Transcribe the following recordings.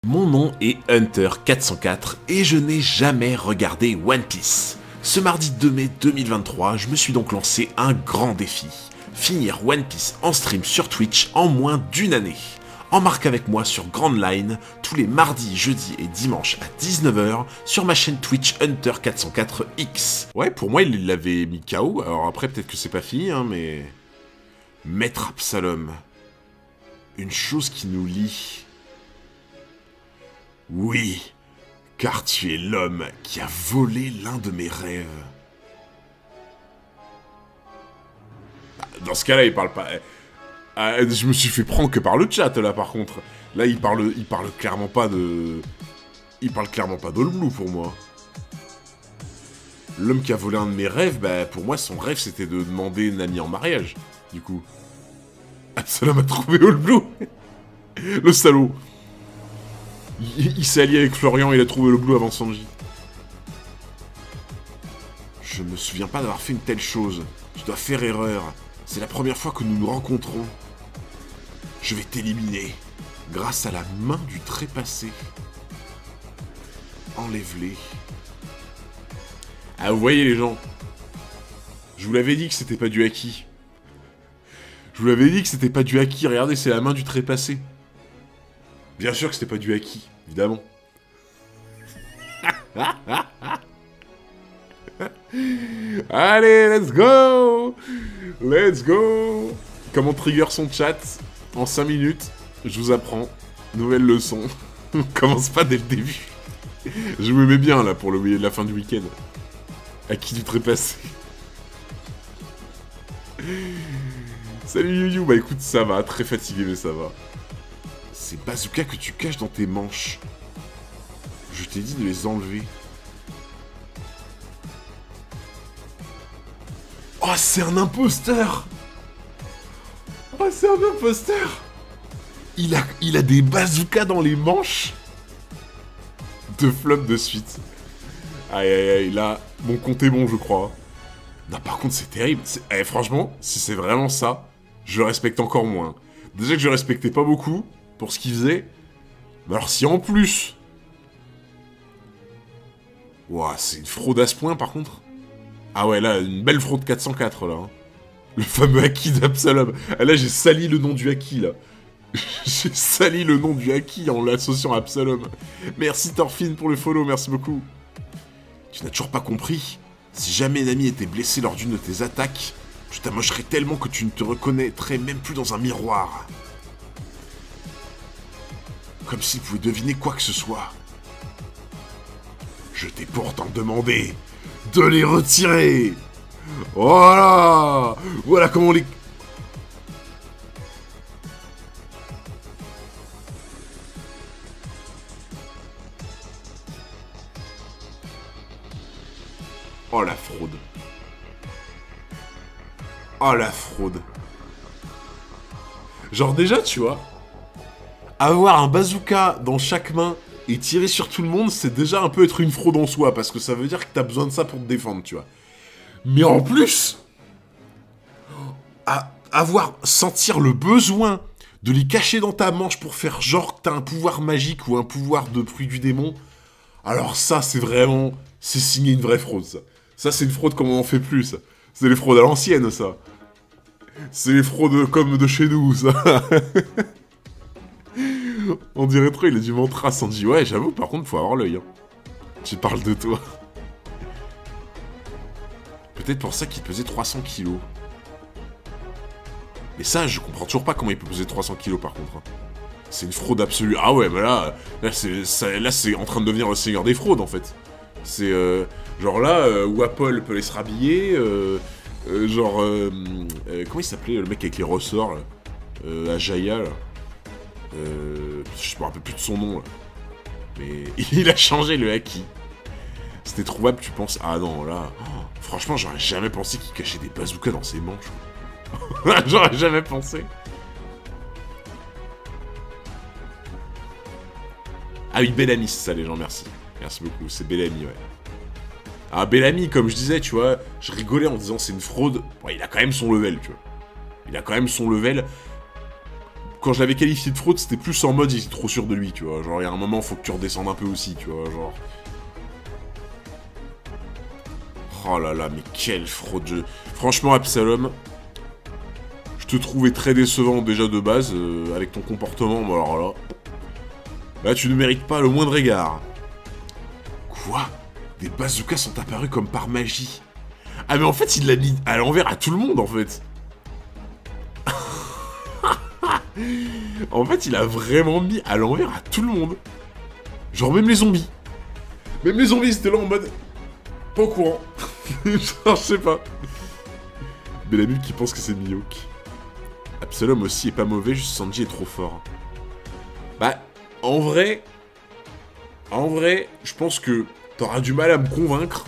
Mon nom est Hunter404 et je n'ai jamais regardé One Piece. Ce mardi 2 mai 2023, je me suis donc lancé un grand défi. Finir One Piece en stream sur Twitch en moins d'une année. Embarque avec moi sur Grand Line tous les mardis, jeudis et dimanches à 19 h sur ma chaîne Twitch Hunter404X. Ouais, pour moi il l'avait mis KO, alors après peut-être que c'est pas fini, hein, mais... Maître Absalom. Une chose qui nous lie... Oui, car tu es l'homme qui a volé l'un de mes rêves. Dans ce cas-là, il parle pas... je me suis fait prendre que par le chat, là, par contre. Là, il parle clairement pas de... Il parle clairement pas d'All Blue, pour moi. L'homme qui a volé un de mes rêves, bah, pour moi, son rêve, c'était de demander Nami en mariage, du coup. Absalom a trouvé All Blue. Le salaud. Il s'est allié avec Florian, il a trouvé le Blue avant Sanji. Je me souviens pas d'avoir fait une telle chose. Je dois faire erreur. C'est la première fois que nous nous rencontrons. Je vais t'éliminer. Grâce à la main du trépassé. Enlève-les. Ah, vous voyez les gens. Je vous l'avais dit que c'était pas du haki. Je vous l'avais dit que c'était pas du haki. Regardez, c'est la main du trépassé. Bien sûr que c'était pas du haki, évidemment. Allez, let's go! Let's go! Comment trigger son chat en 5 minutes, je vous apprends. Nouvelle leçon. On commence pas dès le début. Je me mets bien là pour le milieu de la fin du week-end. Haki du trépassé. Salut Youyou, bah écoute, ça va, très fatigué mais ça va. Ces bazookas que tu caches dans tes manches. Je t'ai dit de les enlever. Oh, c'est un imposteur! Oh, c'est un imposteur! Il a des bazookas dans les manches. Deux flops de suite. Aïe aïe aïe, là, mon compte est bon, je crois. Non, par contre, c'est terrible. Franchement, si c'est vraiment ça, je le respecte encore moins. Déjà que je le respectais pas beaucoup pour ce qu'il faisait. Mais alors si en plus... Ouah, c'est une fraude à ce point par contre. Ah ouais, là, une belle fraude 404 là. Hein. Le fameux haki d'Absalom. Ah, là, j'ai sali le nom du haki là. J'ai sali le nom du haki en l'associant à Absalom. Merci Thorfinn pour le follow, merci beaucoup. Tu n'as toujours pas compris. Si jamais Nami était blessée lors d'une de tes attaques, je t'amocherais tellement que tu ne te reconnaîtrais même plus dans un miroir. Comme s'il pouvait deviner quoi que ce soit. Je t'ai pourtant demandé de les retirer. Voilà. Voilà comment on les... Oh la fraude. Oh la fraude. Genre déjà, tu vois, avoir un bazooka dans chaque main et tirer sur tout le monde, c'est déjà un peu être une fraude en soi, parce que ça veut dire que t'as besoin de ça pour te défendre, tu vois. Mais en plus, sentir le besoin de les cacher dans ta manche pour faire genre que t'as un pouvoir magique ou un pouvoir de pluie du démon, alors ça, c'est vraiment... C'est signé une vraie fraude, ça. Ça, c'est une fraude comme on en fait plus, ça. C'est les fraudes à l'ancienne, ça. C'est les fraudes comme de chez nous, ça. On dirait trop, il a du mantra Sanji. Ouais, j'avoue, par contre, faut avoir l'œil. Hein. Tu parles de toi. Peut-être pour ça qu'il pesait 300 kilos. Mais ça, je comprends toujours pas comment il peut peser 300 kilos, par contre. Hein. C'est une fraude absolue. Ah ouais, mais là c'est en train de devenir le seigneur des fraudes, en fait. C'est, genre là, Wapol peut aller se rhabiller, genre, comment il s'appelait, le mec avec les ressorts, là, Ajaya, là. Je me rappelle plus de son nom, là. Mais il a changé le haki. C'était trouvable, tu penses? Ah non, là... Oh, franchement, j'aurais jamais pensé qu'il cachait des bazookas dans ses manches. J'aurais jamais pensé. Ah oui, Bellamy, c'est ça, les gens, merci. Merci beaucoup, c'est Bellamy, ouais. Ah, Bellamy, comme je disais, tu vois, je rigolais en disant c'est une fraude. Bon, il a quand même son level, tu vois. Il a quand même son level... quand je l'avais qualifié de fraude, c'était plus en mode il est trop sûr de lui, tu vois. Genre, il y a un moment, faut que tu redescendes un peu aussi, tu vois, genre... Oh là là, mais quelle fraude. Franchement, Absalom, je te trouvais très décevant déjà de base, avec ton comportement, mais alors là... Là, tu ne mérites pas le moindre égard. Quoi? Des bazookas sont apparus comme par magie. Ah mais en fait, il l'a mis à l'envers à tout le monde, en fait. En fait, il a vraiment mis à l'envers à tout le monde. Genre même les zombies. Même les zombies, c'était là en mode... Pas au courant. Genre, je sais pas. Mais la bulle qui pense que c'est Mihawk. Absalom aussi est pas mauvais, juste Sanji est trop fort. Bah, en vrai, je pense que t'auras du mal à me convaincre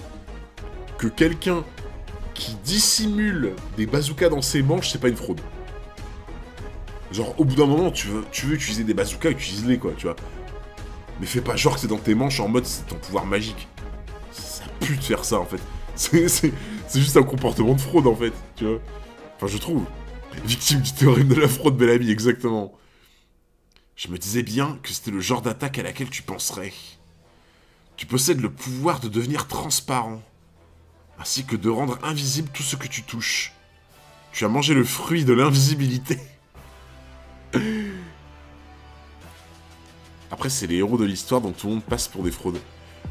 que quelqu'un qui dissimule des bazookas dans ses manches, c'est pas une fraude. Genre, au bout d'un moment, tu veux utiliser des bazookas, utilise-les, quoi, tu vois. Mais fais pas genre que c'est dans tes manches en mode c'est ton pouvoir magique. Ça pue de faire ça, en fait. C'est juste un comportement de fraude, en fait, tu vois. Enfin, je trouve. Victime du théorème de la fraude, bel ami, exactement. Je me disais bien que c'était le genre d'attaque à laquelle tu penserais. Tu possèdes le pouvoir de devenir transparent, ainsi que de rendre invisible tout ce que tu touches. Tu as mangé le fruit de l'invisibilité. Après, c'est les héros de l'histoire, donc tout le monde passe pour des fraudes.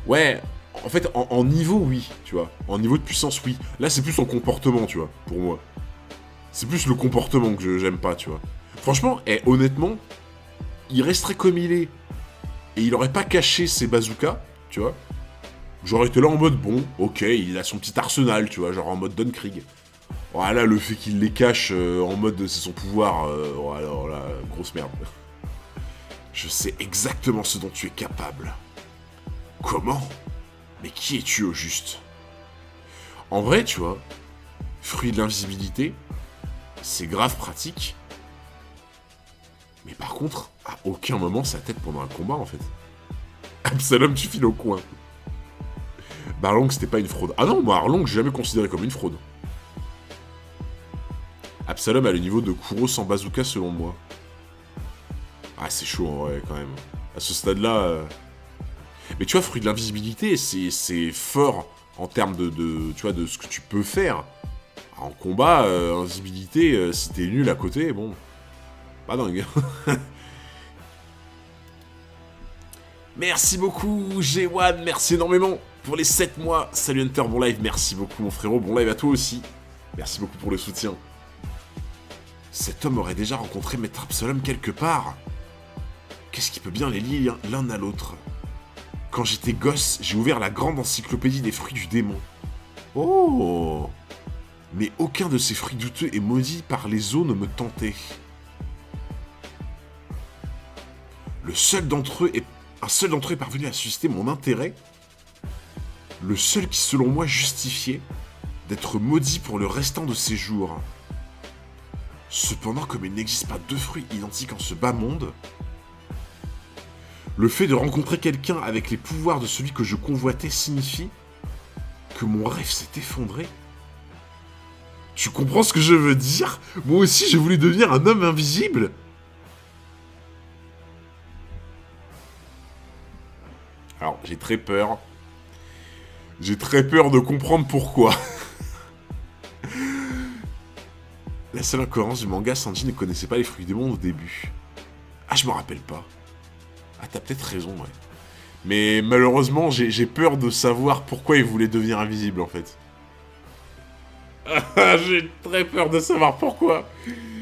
Ouais, en fait, en niveau, oui, tu vois. En niveau de puissance, oui. Là, c'est plus en comportement, tu vois, pour moi. C'est plus le comportement que j'aime pas, tu vois. Franchement, honnêtement, il resterait comme il est, et il aurait pas caché ses bazookas, tu vois. J'aurais été là en mode, bon, ok, il a son petit arsenal, tu vois, genre en mode Don Krieg. Voilà, le fait qu'il les cache en mode c'est son pouvoir, alors là, grosse merde. Je sais exactement ce dont tu es capable. Comment? Mais qui es-tu au juste? En vrai, tu vois, fruit de l'invisibilité, c'est grave pratique. Mais par contre, à aucun moment sa tête pendant un combat, en fait. Absalom, tu files au coin. Arlong, c'était pas une fraude. Ah non, moi, Arlong, j'ai jamais considéré comme une fraude. Absalom a le niveau de Kuro sans bazooka, selon moi. Ah, c'est chaud, en vrai, quand même. À ce stade-là... Mais tu vois, fruit de l'invisibilité, c'est fort en termes tu vois, de ce que tu peux faire. En combat, invisibilité, si t'es nul à côté, bon... Pas dingue. Merci beaucoup, G1, merci énormément pour les 7 mois. Salut Hunter, bon live, merci beaucoup mon frérot, bon live à toi aussi. Merci beaucoup pour le soutien. Cet homme aurait déjà rencontré Maître Absalom quelque part. Qu'est-ce qui peut bien les lier l'un à l'autre? Quand j'étais gosse, j'ai ouvert la grande encyclopédie des fruits du démon. Oh! Mais aucun de ces fruits douteux et maudits par les eaux ne me tentait. Un seul d'entre eux est parvenu à susciter mon intérêt. Le seul qui, selon moi, justifiait d'être maudit pour le restant de ses jours. Cependant, comme il n'existe pas deux fruits identiques en ce bas monde, le fait de rencontrer quelqu'un avec les pouvoirs de celui que je convoitais signifie que mon rêve s'est effondré. Tu comprends ce que je veux dire? Moi aussi, je voulais devenir un homme invisible. Alors, j'ai très peur. J'ai très peur de comprendre pourquoi. La seule incohérence du manga, Sanji ne connaissait pas les fruits du monde au début. Ah, je me rappelle pas. Ah, t'as peut-être raison, ouais. Mais malheureusement, j'ai peur de savoir pourquoi il voulait devenir invisible, en fait. Ah, j'ai très peur de savoir pourquoi.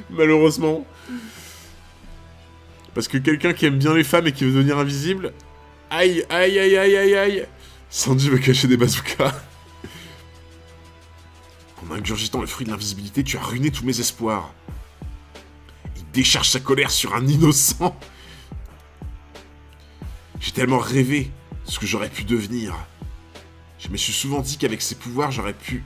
Malheureusement. Parce que quelqu'un qui aime bien les femmes et qui veut devenir invisible... Aïe, aïe, aïe, aïe, aïe, aïe. Sanji veut cacher des bazookas. En ingurgitant le fruit de l'invisibilité, tu as ruiné tous mes espoirs. Il décharge sa colère sur un innocent. J'ai tellement rêvé de ce que j'aurais pu devenir. Je me suis souvent dit qu'avec ses pouvoirs, j'aurais pu...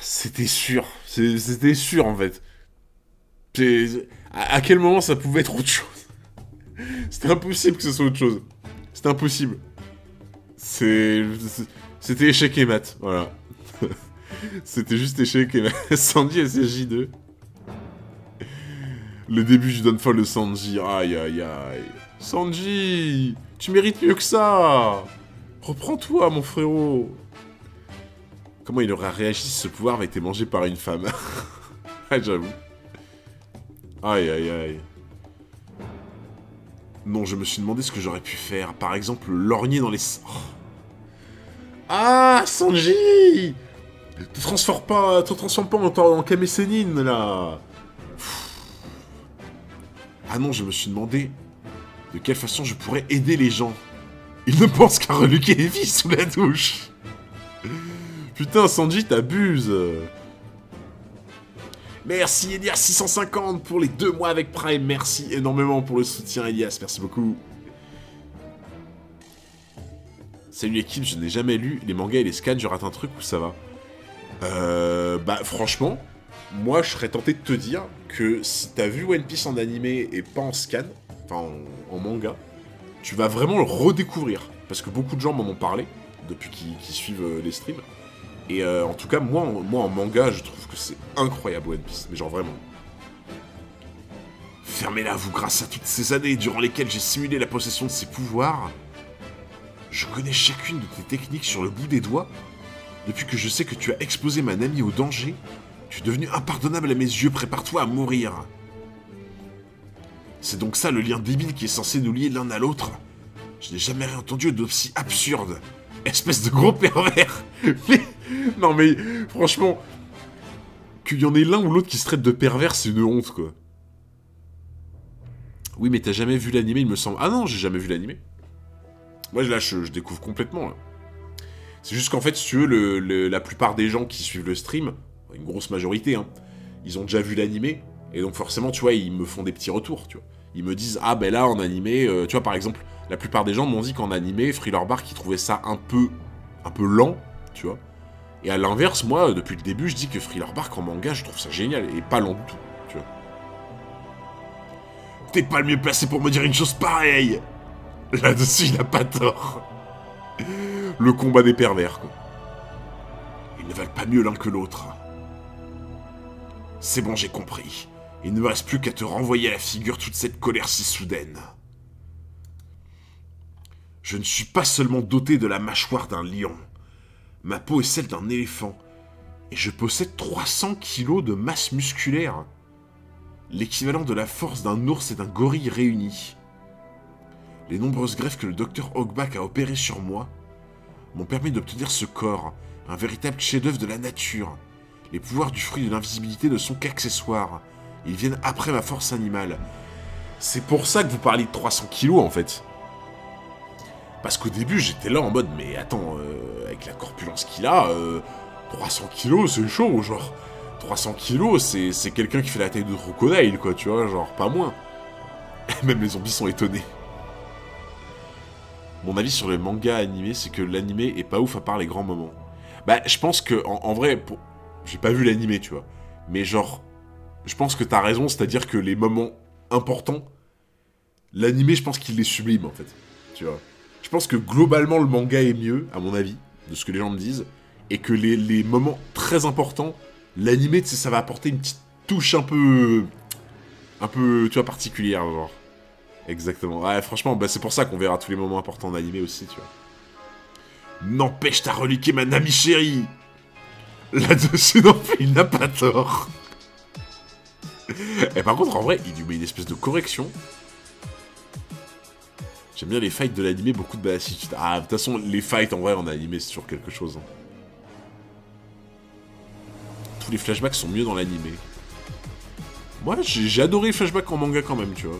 C'était sûr. C'était sûr, en fait. À quel moment ça pouvait être autre chose? C'était impossible que ce soit autre chose. C'était impossible. C'était échec et mat, voilà. C'était juste échec et Sanji SSJ2. Le début du downfall de Sanji. Aïe aïe aïe. Sanji, tu mérites mieux que ça. Reprends-toi, mon frérot. Comment il aurait réagi si ce pouvoir avait été mangé par une femme? Ah, j'avoue. Aïe aïe aïe. Non, je me suis demandé ce que j'aurais pu faire. Par exemple, lorgner dans les... Oh. Ah, Sanji! Te transforme pas en Kame Sennin, là. Ah non, je me suis demandé de quelle façon je pourrais aider les gens. Il ne pense qu'à reluquer Evie sous la douche. Putain, Sanji, t'abuses. Merci Elias650 pour les 2 mois avec Prime. Merci énormément pour le soutien, Elias. Merci beaucoup. Salut l'équipe, je n'ai jamais lu les mangas et les scans. Je rate un truc ou ça va? Bah franchement, moi je serais tenté de te dire que si t'as vu One Piece en animé et pas en scan, enfin en manga, tu vas vraiment le redécouvrir. Parce que beaucoup de gens m'en ont parlé depuis qu'ils suivent les streams. Et en tout cas, moi en manga, je trouve que c'est incroyable One Piece. Mais genre vraiment. Fermez-la, vous, grâce à toutes ces années durant lesquelles j'ai simulé la possession de ses pouvoirs. Je connais chacune de tes techniques sur le bout des doigts. Depuis que je sais que tu as exposé ma Nami au danger, tu es devenu impardonnable à mes yeux, prépare-toi à mourir. C'est donc ça le lien débile qui est censé nous lier l'un à l'autre. Je n'ai jamais rien entendu d'aussi absurde. Espèce de gros pervers. Mais... Non mais, franchement, qu'il y en ait l'un ou l'autre qui se traite de pervers, c'est une honte, quoi. Oui, mais t'as jamais vu l'animé, il me semble. Ah non, j'ai jamais vu l'animé. Moi, là, je découvre complètement, là. C'est juste qu'en fait, si tu veux, la plupart des gens qui suivent le stream, une grosse majorité, hein, ils ont déjà vu l'animé, et donc forcément, tu vois, ils me font des petits retours, tu vois. Ils me disent, ah ben là, en animé, tu vois, par exemple, la plupart des gens m'ont dit qu'en animé, Thriller Bark, ils trouvaient ça un peu lent, tu vois. Et à l'inverse, moi, depuis le début, je dis que Thriller Bark en manga, je trouve ça génial, et pas lent du tout, tu vois. T'es pas le mieux placé pour me dire une chose pareille. Là-dessus, il a pas tort. Le combat des pervers, quoi. Ils ne valent pas mieux l'un que l'autre. C'est bon, j'ai compris. Il ne me reste plus qu'à te renvoyer à la figure toute cette colère si soudaine. Je ne suis pas seulement doté de la mâchoire d'un lion. Ma peau est celle d'un éléphant. Et je possède 300 kilos de masse musculaire. L'équivalent de la force d'un ours et d'un gorille réunis. Les nombreuses greffes que le docteur Hogback a opérées sur moi m'ont permis d'obtenir ce corps, un véritable chef-d'œuvre de la nature. Les pouvoirs du fruit de l'invisibilité ne sont qu'accessoires. Ils viennent après ma force animale. C'est pour ça que vous parlez de 300 kilos, en fait. Parce qu'au début, j'étais là en mode, mais attends, avec la corpulence qu'il a, 300 kilos, c'est chaud, genre. 300 kilos, c'est quelqu'un qui fait la taille de crocodile, quoi, tu vois, genre, pas moins. Même les zombies sont étonnés. Mon avis sur les mangas animés, c'est que l'animé est pas ouf à part les grands moments. Bah, je pense que, en vrai, j'ai pas vu l'animé, tu vois. Mais genre, je pense que t'as raison, c'est-à-dire que les moments importants, l'animé, je pense qu'il les sublime, en fait. Tu vois. Je pense que globalement, le manga est mieux, à mon avis, de ce que les gens me disent, et que les moments très importants, l'animé, tu sais, ça va apporter une petite touche un peu, tu vois, particulière, genre. Exactement. Ouais, franchement, bah, c'est pour ça qu'on verra tous les moments importants en animé aussi, tu vois. N'empêche, t'as reliqué ma Nami chérie. Là-dessus, non plus, il n'a pas tort. Et par contre, en vrai, il lui met une espèce de correction. J'aime bien les fights de l'animé, beaucoup de balassitude. Ah, de toute façon, les fights, en vrai, en animé, c'est toujours quelque chose. Hein. Tous les flashbacks sont mieux dans l'animé. Moi, j'ai adoré les flashbacks en manga quand même, tu vois.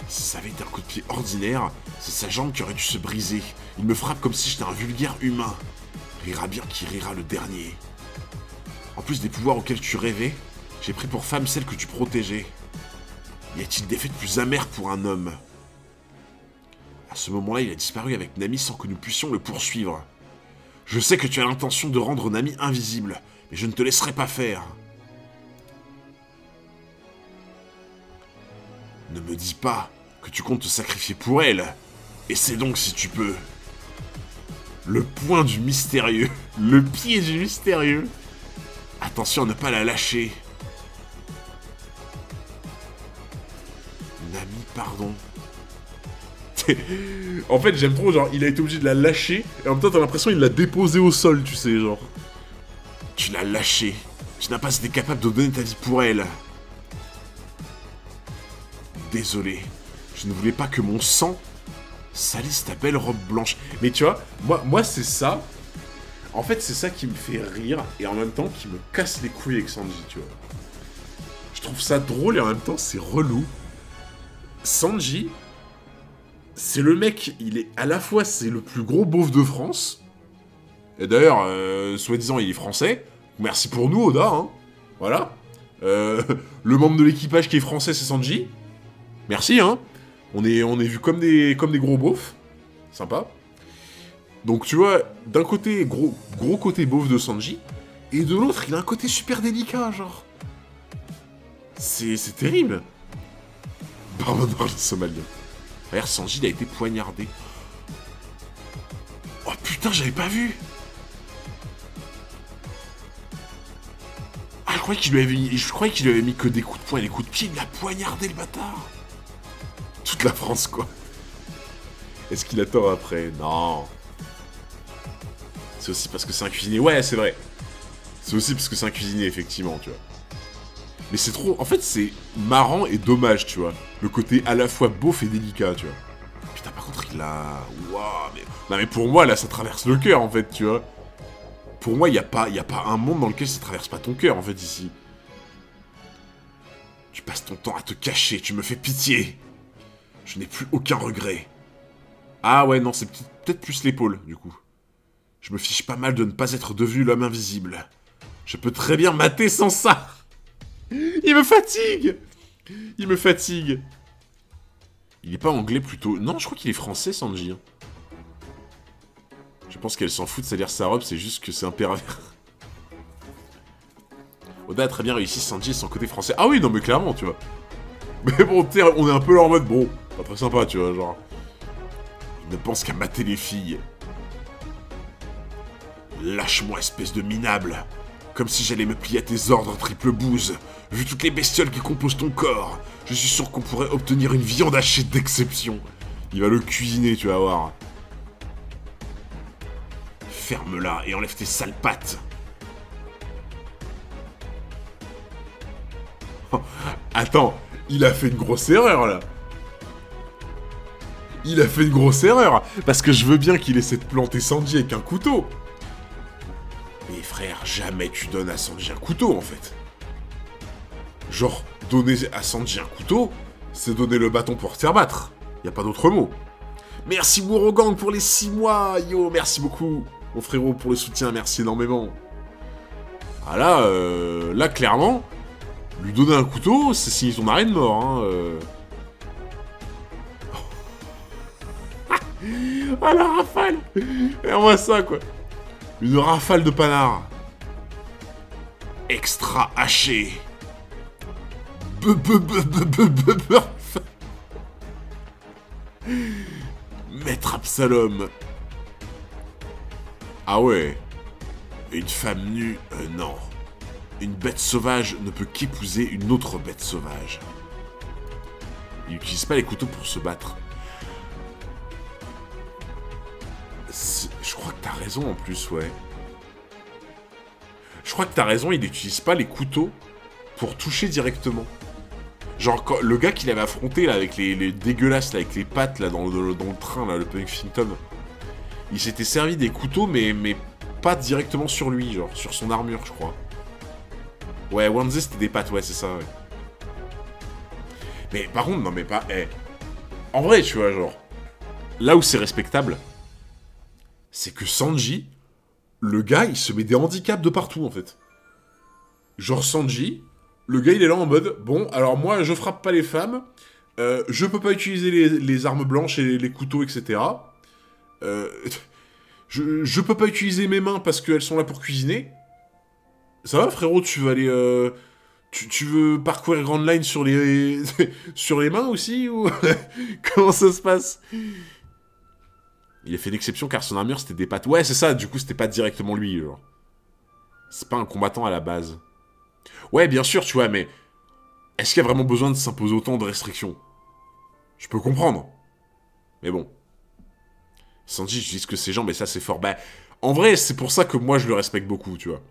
Si ça avait été un coup de pied ordinaire, c'est sa jambe qui aurait dû se briser. Il me frappe comme si j'étais un vulgaire humain. Rira bien qui rira le dernier. En plus des pouvoirs auxquels tu rêvais, j'ai pris pour femme celle que tu protégeais. Y a-t-il des faits plus amers pour un homme? À ce moment-là, il a disparu avec Nami sans que nous puissions le poursuivre. Je sais que tu as l'intention de rendre Nami invisible, mais je ne te laisserai pas faire. Ne me dis pas que tu comptes te sacrifier pour elle. Essaie donc si tu peux. Le poing du mystérieux. Le pied du mystérieux. Attention à ne pas la lâcher. Nami, pardon. En fait, j'aime trop, genre, il a été obligé de la lâcher, et en même temps, t'as l'impression qu'il l'a déposée au sol, tu sais, genre. Tu l'as lâchée. Tu n'as pas été capable de donner ta vie pour elle. Désolé. Je ne voulais pas que mon sang salisse ta belle robe blanche. Mais tu vois, moi c'est ça. En fait, c'est ça qui me fait rire, et en même temps, qui me casse les couilles avec Sanji, tu vois. Je trouve ça drôle, et en même temps, c'est relou. Sanji... C'est le mec, il est à la fois, c'est le plus gros beauf de France. Et d'ailleurs, soi-disant, il est français. Merci pour nous, Oda, hein. Voilà. Le membre de l'équipage qui est français, c'est Sanji. Merci, hein. On est vu comme des gros beaufs. Sympa. Donc, tu vois, d'un côté, gros côté beauf de Sanji. Et de l'autre, il a un côté super délicat, genre. C'est terrible. Barbe noire, le Somalien. D'ailleurs, Sanji, il a été poignardé. Oh putain, j'avais pas vu. Ah, je croyais qu'il lui avait mis que des coups de poing et des coups de pied. Il l'a poignardé, le bâtard. Toute la France, quoi. Est-ce qu'il a tort après? Non. C'est aussi parce que c'est un cuisinier. Ouais, c'est vrai. C'est aussi parce que c'est un cuisinier, effectivement, tu vois. Mais c'est trop... En fait, c'est marrant et dommage, tu vois. Le côté à la fois beauf et délicat, tu vois. Putain, par contre, il a... Waouh, mais... Non, mais pour moi, là, ça traverse le cœur, en fait, tu vois. Pour moi, y a pas un monde dans lequel ça traverse pas ton cœur, en fait, ici. Tu passes ton temps à te cacher, tu me fais pitié. Je n'ai plus aucun regret. Ah ouais, non, c'est peut-être plus l'épaule, du coup. Je me fiche pas mal de ne pas être devenu l'homme invisible. Je peux très bien mater sans ça. Il me fatigue. Il me fatigue. Il est pas anglais plutôt... Non, je crois qu'il est français, Sanji. Je pense qu'elle s'en fout de salir sa robe, c'est juste que c'est un pervers. Oda a très bien réussi Sanji et son côté français. Ah oui, non mais clairement, tu vois. Mais bon, on est un peu là en mode, bon, pas très sympa, tu vois, genre... Il ne pense qu'à mater les filles. Lâche-moi, espèce de minable. Comme si j'allais me plier à tes ordres, triple bouse. Vu toutes les bestioles qui composent ton corps, je suis sûr qu'on pourrait obtenir une viande hachée d'exception. Il va le cuisiner, tu vas voir. Ferme-la et enlève tes sales pattes. Oh, attends, il a fait une grosse erreur, là. Il a fait une grosse erreur. Parce que je veux bien qu'il essaie de planter Sanji avec un couteau. Mais frère, jamais tu donnes à Sanji un couteau, en fait. Genre, donner à Sanji un couteau, c'est donner le bâton pour te faire battre. Y a pas d'autre mot. Merci Murogang pour les 6 mois, yo, merci beaucoup. Mon frérot pour le soutien, merci énormément. Ah là, là, clairement, lui donner un couteau, c'est signer ton arrêt de mort, hein. Ah, la rafale. Regarde-moi ça, quoi. Une rafale de panard. Extra haché. Maître Absalom. Ah ouais. Une femme nue, non. Une bête sauvage ne peut qu'épouser une autre bête sauvage. Il n'utilise pas les couteaux pour se battre. Je crois que t'as raison en plus, ouais. Je crois que t'as raison, il n'utilise pas les couteaux pour toucher directement. Genre, quand, le gars qu'il avait affronté, là, avec les dégueulasses, là, avec les pattes, là, dans le train, là, le Puffington, il s'était servi des couteaux, mais pas directement sur lui, genre, sur son armure, je crois. Ouais, Wanze, c'était des pattes, ouais, c'est ça, ouais. Mais, par contre, non, mais pas... Eh, en vrai, tu vois, genre, là où c'est respectable, c'est que Sanji, le gars, il se met des handicaps de partout, en fait. Genre, Sanji... Le gars, il est là en mode, bon, alors moi, je frappe pas les femmes, je peux pas utiliser les armes blanches et les couteaux, etc. Je peux pas utiliser mes mains parce qu'elles sont là pour cuisiner. Ça va, frérot, tu vas aller... tu veux parcourir Grand Line sur les... sur les mains aussi, ou... Comment ça se passe? Il a fait une exception car son armure c'était des pattes. Ouais, c'est ça, du coup c'était pas directement lui, genre. C'est pas un combattant à la base. Ouais, bien sûr, tu vois, mais... Est-ce qu'il y a vraiment besoin de s'imposer autant de restrictions? Je peux comprendre. Mais bon. Sanji, je dis que ses jambes, mais ça c'est fort. Bah, en vrai, c'est pour ça que moi je le respecte beaucoup, tu vois.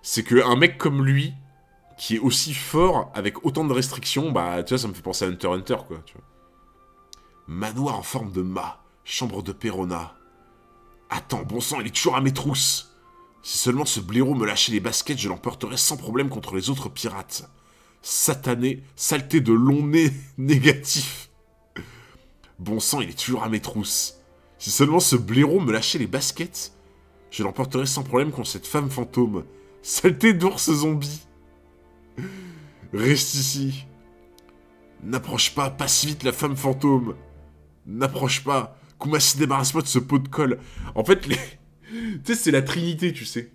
C'est qu'un mec comme lui, qui est aussi fort, avec autant de restrictions, bah, tu vois, ça me fait penser à Hunter x Hunter, quoi, tu vois. Manoir en forme de mât, chambre de Perona. Attends, bon sang, il est toujours à mes trousses. Si seulement ce blaireau me lâchait les baskets, je l'emporterais sans problème contre les autres pirates. Satané, saleté de long nez négatif. Bon sang, il est toujours à mes trousses. Si seulement ce blaireau me lâchait les baskets, je l'emporterais sans problème contre cette femme fantôme. Saleté d'ours zombie. Reste ici. N'approche pas, passe vite la femme fantôme. N'approche pas. Kumasi, débarrasse-moi de ce pot de colle. En fait, les... tu sais, c'est la trinité, tu sais.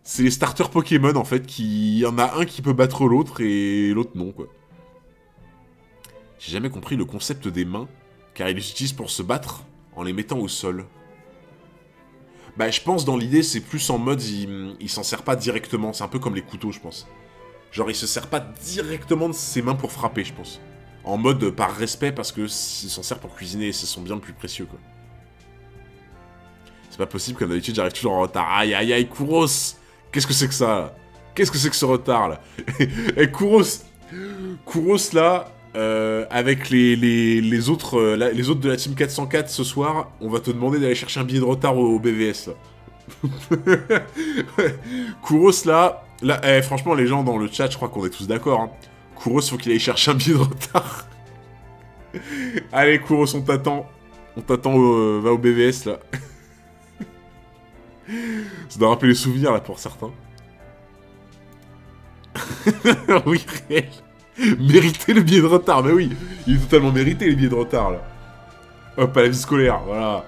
C'est les starters Pokémon, en fait, qui... Il y en a un qui peut battre l'autre et l'autre non, quoi. J'ai jamais compris le concept des mains, car ils les utilisent pour se battre en les mettant au sol. Bah, je pense, dans l'idée, c'est plus en mode, il s'en sert pas directement. C'est un peu comme les couteaux, je pense. Genre, il se sert pas directement de ses mains pour frapper, je pense. En mode, par respect, parce que s'il s'en sert pour cuisiner, ce sont bien plus précieux, quoi. C'est pas possible, comme d'habitude, j'arrive toujours en retard. Aïe, aïe, aïe, Kouros. Qu'est-ce que c'est que ça, là? Qu'est-ce que c'est que ce retard, là? Et Kouros, là, avec les autres de la team 404 ce soir, on va te demander d'aller chercher un billet de retard au BVS, là. Kouros, là, franchement, les gens dans le chat, je crois qu'on est tous d'accord, hein. Kouros, faut qu'il aille chercher un billet de retard. Allez, Kouros, on t'attend. On t'attend, va au BVS, là. Ça doit rappeler les souvenirs, là, pour certains. Oui, réel. Mériter le billet de retard, mais oui. Il est totalement mérité, les billets de retard, là. Hop, à la vie scolaire, voilà.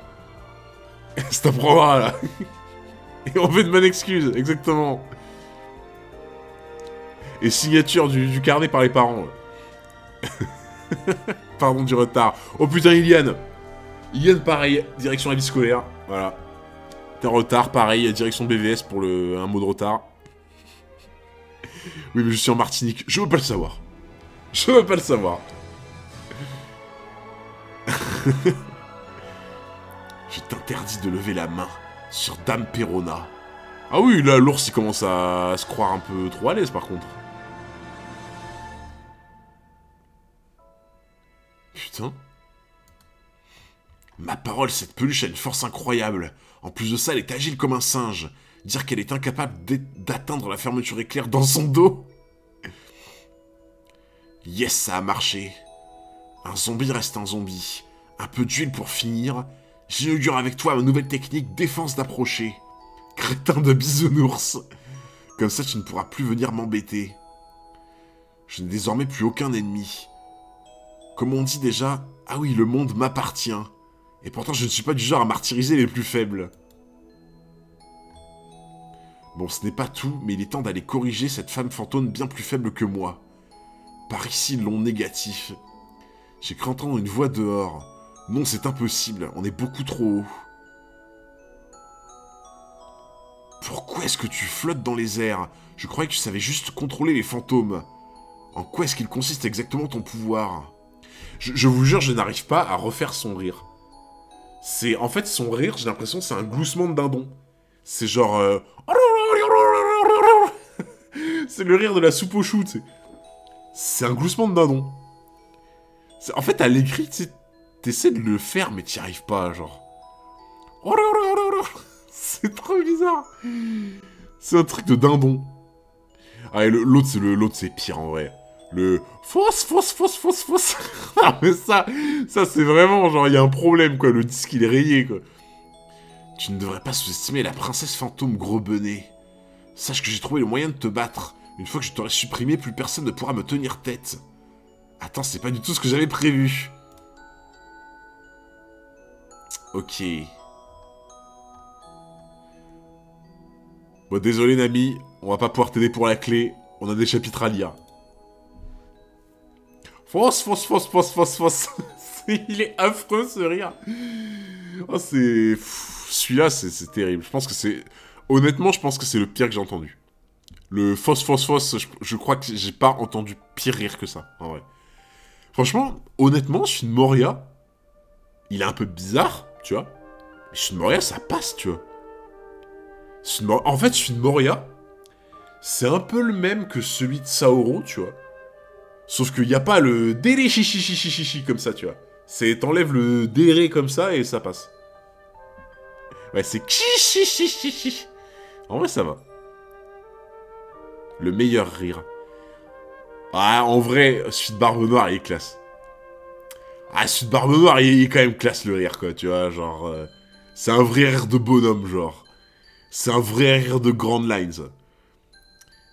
Ça t'apprendra, là. Et on veut de bonne excuse, exactement. Et signature du carnet par les parents. Pardon du retard. Oh putain, Iliane. Iliane, pareil, direction la vie scolaire. Voilà. T'es en retard, pareil, direction BVS pour un mot de retard. Oui, mais je suis en Martinique. Je veux pas le savoir. Je veux pas le savoir. Je t'interdis de lever la main sur Dame Perona. Ah oui, là, l'ours, il commence à se croire un peu trop à l'aise, par contre. Putain. Ma parole, cette peluche a une force incroyable. En plus de ça, elle est agile comme un singe. Dire qu'elle est incapable d'atteindre la fermeture éclair dans son dos. Yes, ça a marché. Un zombie reste un zombie. Un peu d'huile pour finir. J'inaugure avec toi ma nouvelle technique, défense d'approcher. Crétin de bisounours. Comme ça, tu ne pourras plus venir m'embêter. Je n'ai désormais plus aucun ennemi. Comme on dit déjà, ah oui, le monde m'appartient. Et pourtant, je ne suis pas du genre à martyriser les plus faibles. Bon, ce n'est pas tout, mais il est temps d'aller corriger cette femme fantôme bien plus faible que moi. Par ici, long négatif. J'ai cru entendre une voix dehors. Non, c'est impossible, on est beaucoup trop haut. Pourquoi est-ce que tu flottes dans les airs? Je croyais que tu savais juste contrôler les fantômes. En quoi est-ce qu'il consiste exactement ton pouvoir? Je vous jure, je n'arrive pas à refaire son rire. C'est... En fait, son rire, j'ai l'impression que c'est un gloussement de dindon. C'est genre... C'est le rire de la soupe au chou, tu sais. C'est un gloussement de dindon. En fait, à l'écrit, tu sais, t'essaies de le faire, mais t'y arrives pas, genre. C'est trop bizarre. C'est un truc de dindon. Ah, et l'autre, c'est pire, en vrai. Le fausse. Ah, mais ça c'est vraiment, genre, il y a un problème, quoi. Le disque, il est rayé, quoi. Tu ne devrais pas sous-estimer la princesse fantôme gros benet. Sache que j'ai trouvé le moyen de te battre. Une fois que je t'aurai supprimé, plus personne ne pourra me tenir tête. Attends, c'est pas du tout ce que j'avais prévu. Ok. Bon, désolé, Nami. On va pas pouvoir t'aider pour la clé. On a des chapitres à lire. Fausse. Il est affreux, ce rire. Oh, c'est... Celui-là, c'est terrible. Je pense que c'est... Honnêtement, je pense que c'est le pire que j'ai entendu. Le fausse, je crois que j'ai pas entendu pire rire que ça, en vrai. Franchement, honnêtement, Shin Moria, il est un peu bizarre, tu vois. Mais Shin Moria, ça passe, tu vois. En fait, Shin Moria, c'est un peu le même que celui de Saoro, tu vois. Sauf qu'il n'y a pas le délé chichi comme ça, tu vois. C'est t'enlèves le déré comme ça et ça passe. Ouais, c'est chichi. En vrai, ça va. Le meilleur rire. Ah, en vrai, celui de Barbe Noire, il est classe. Ah, celui de Barbe Noire, il est quand même classe le rire, quoi, tu vois, genre... c'est un vrai rire de bonhomme, genre. C'est un vrai rire de Grand Lines.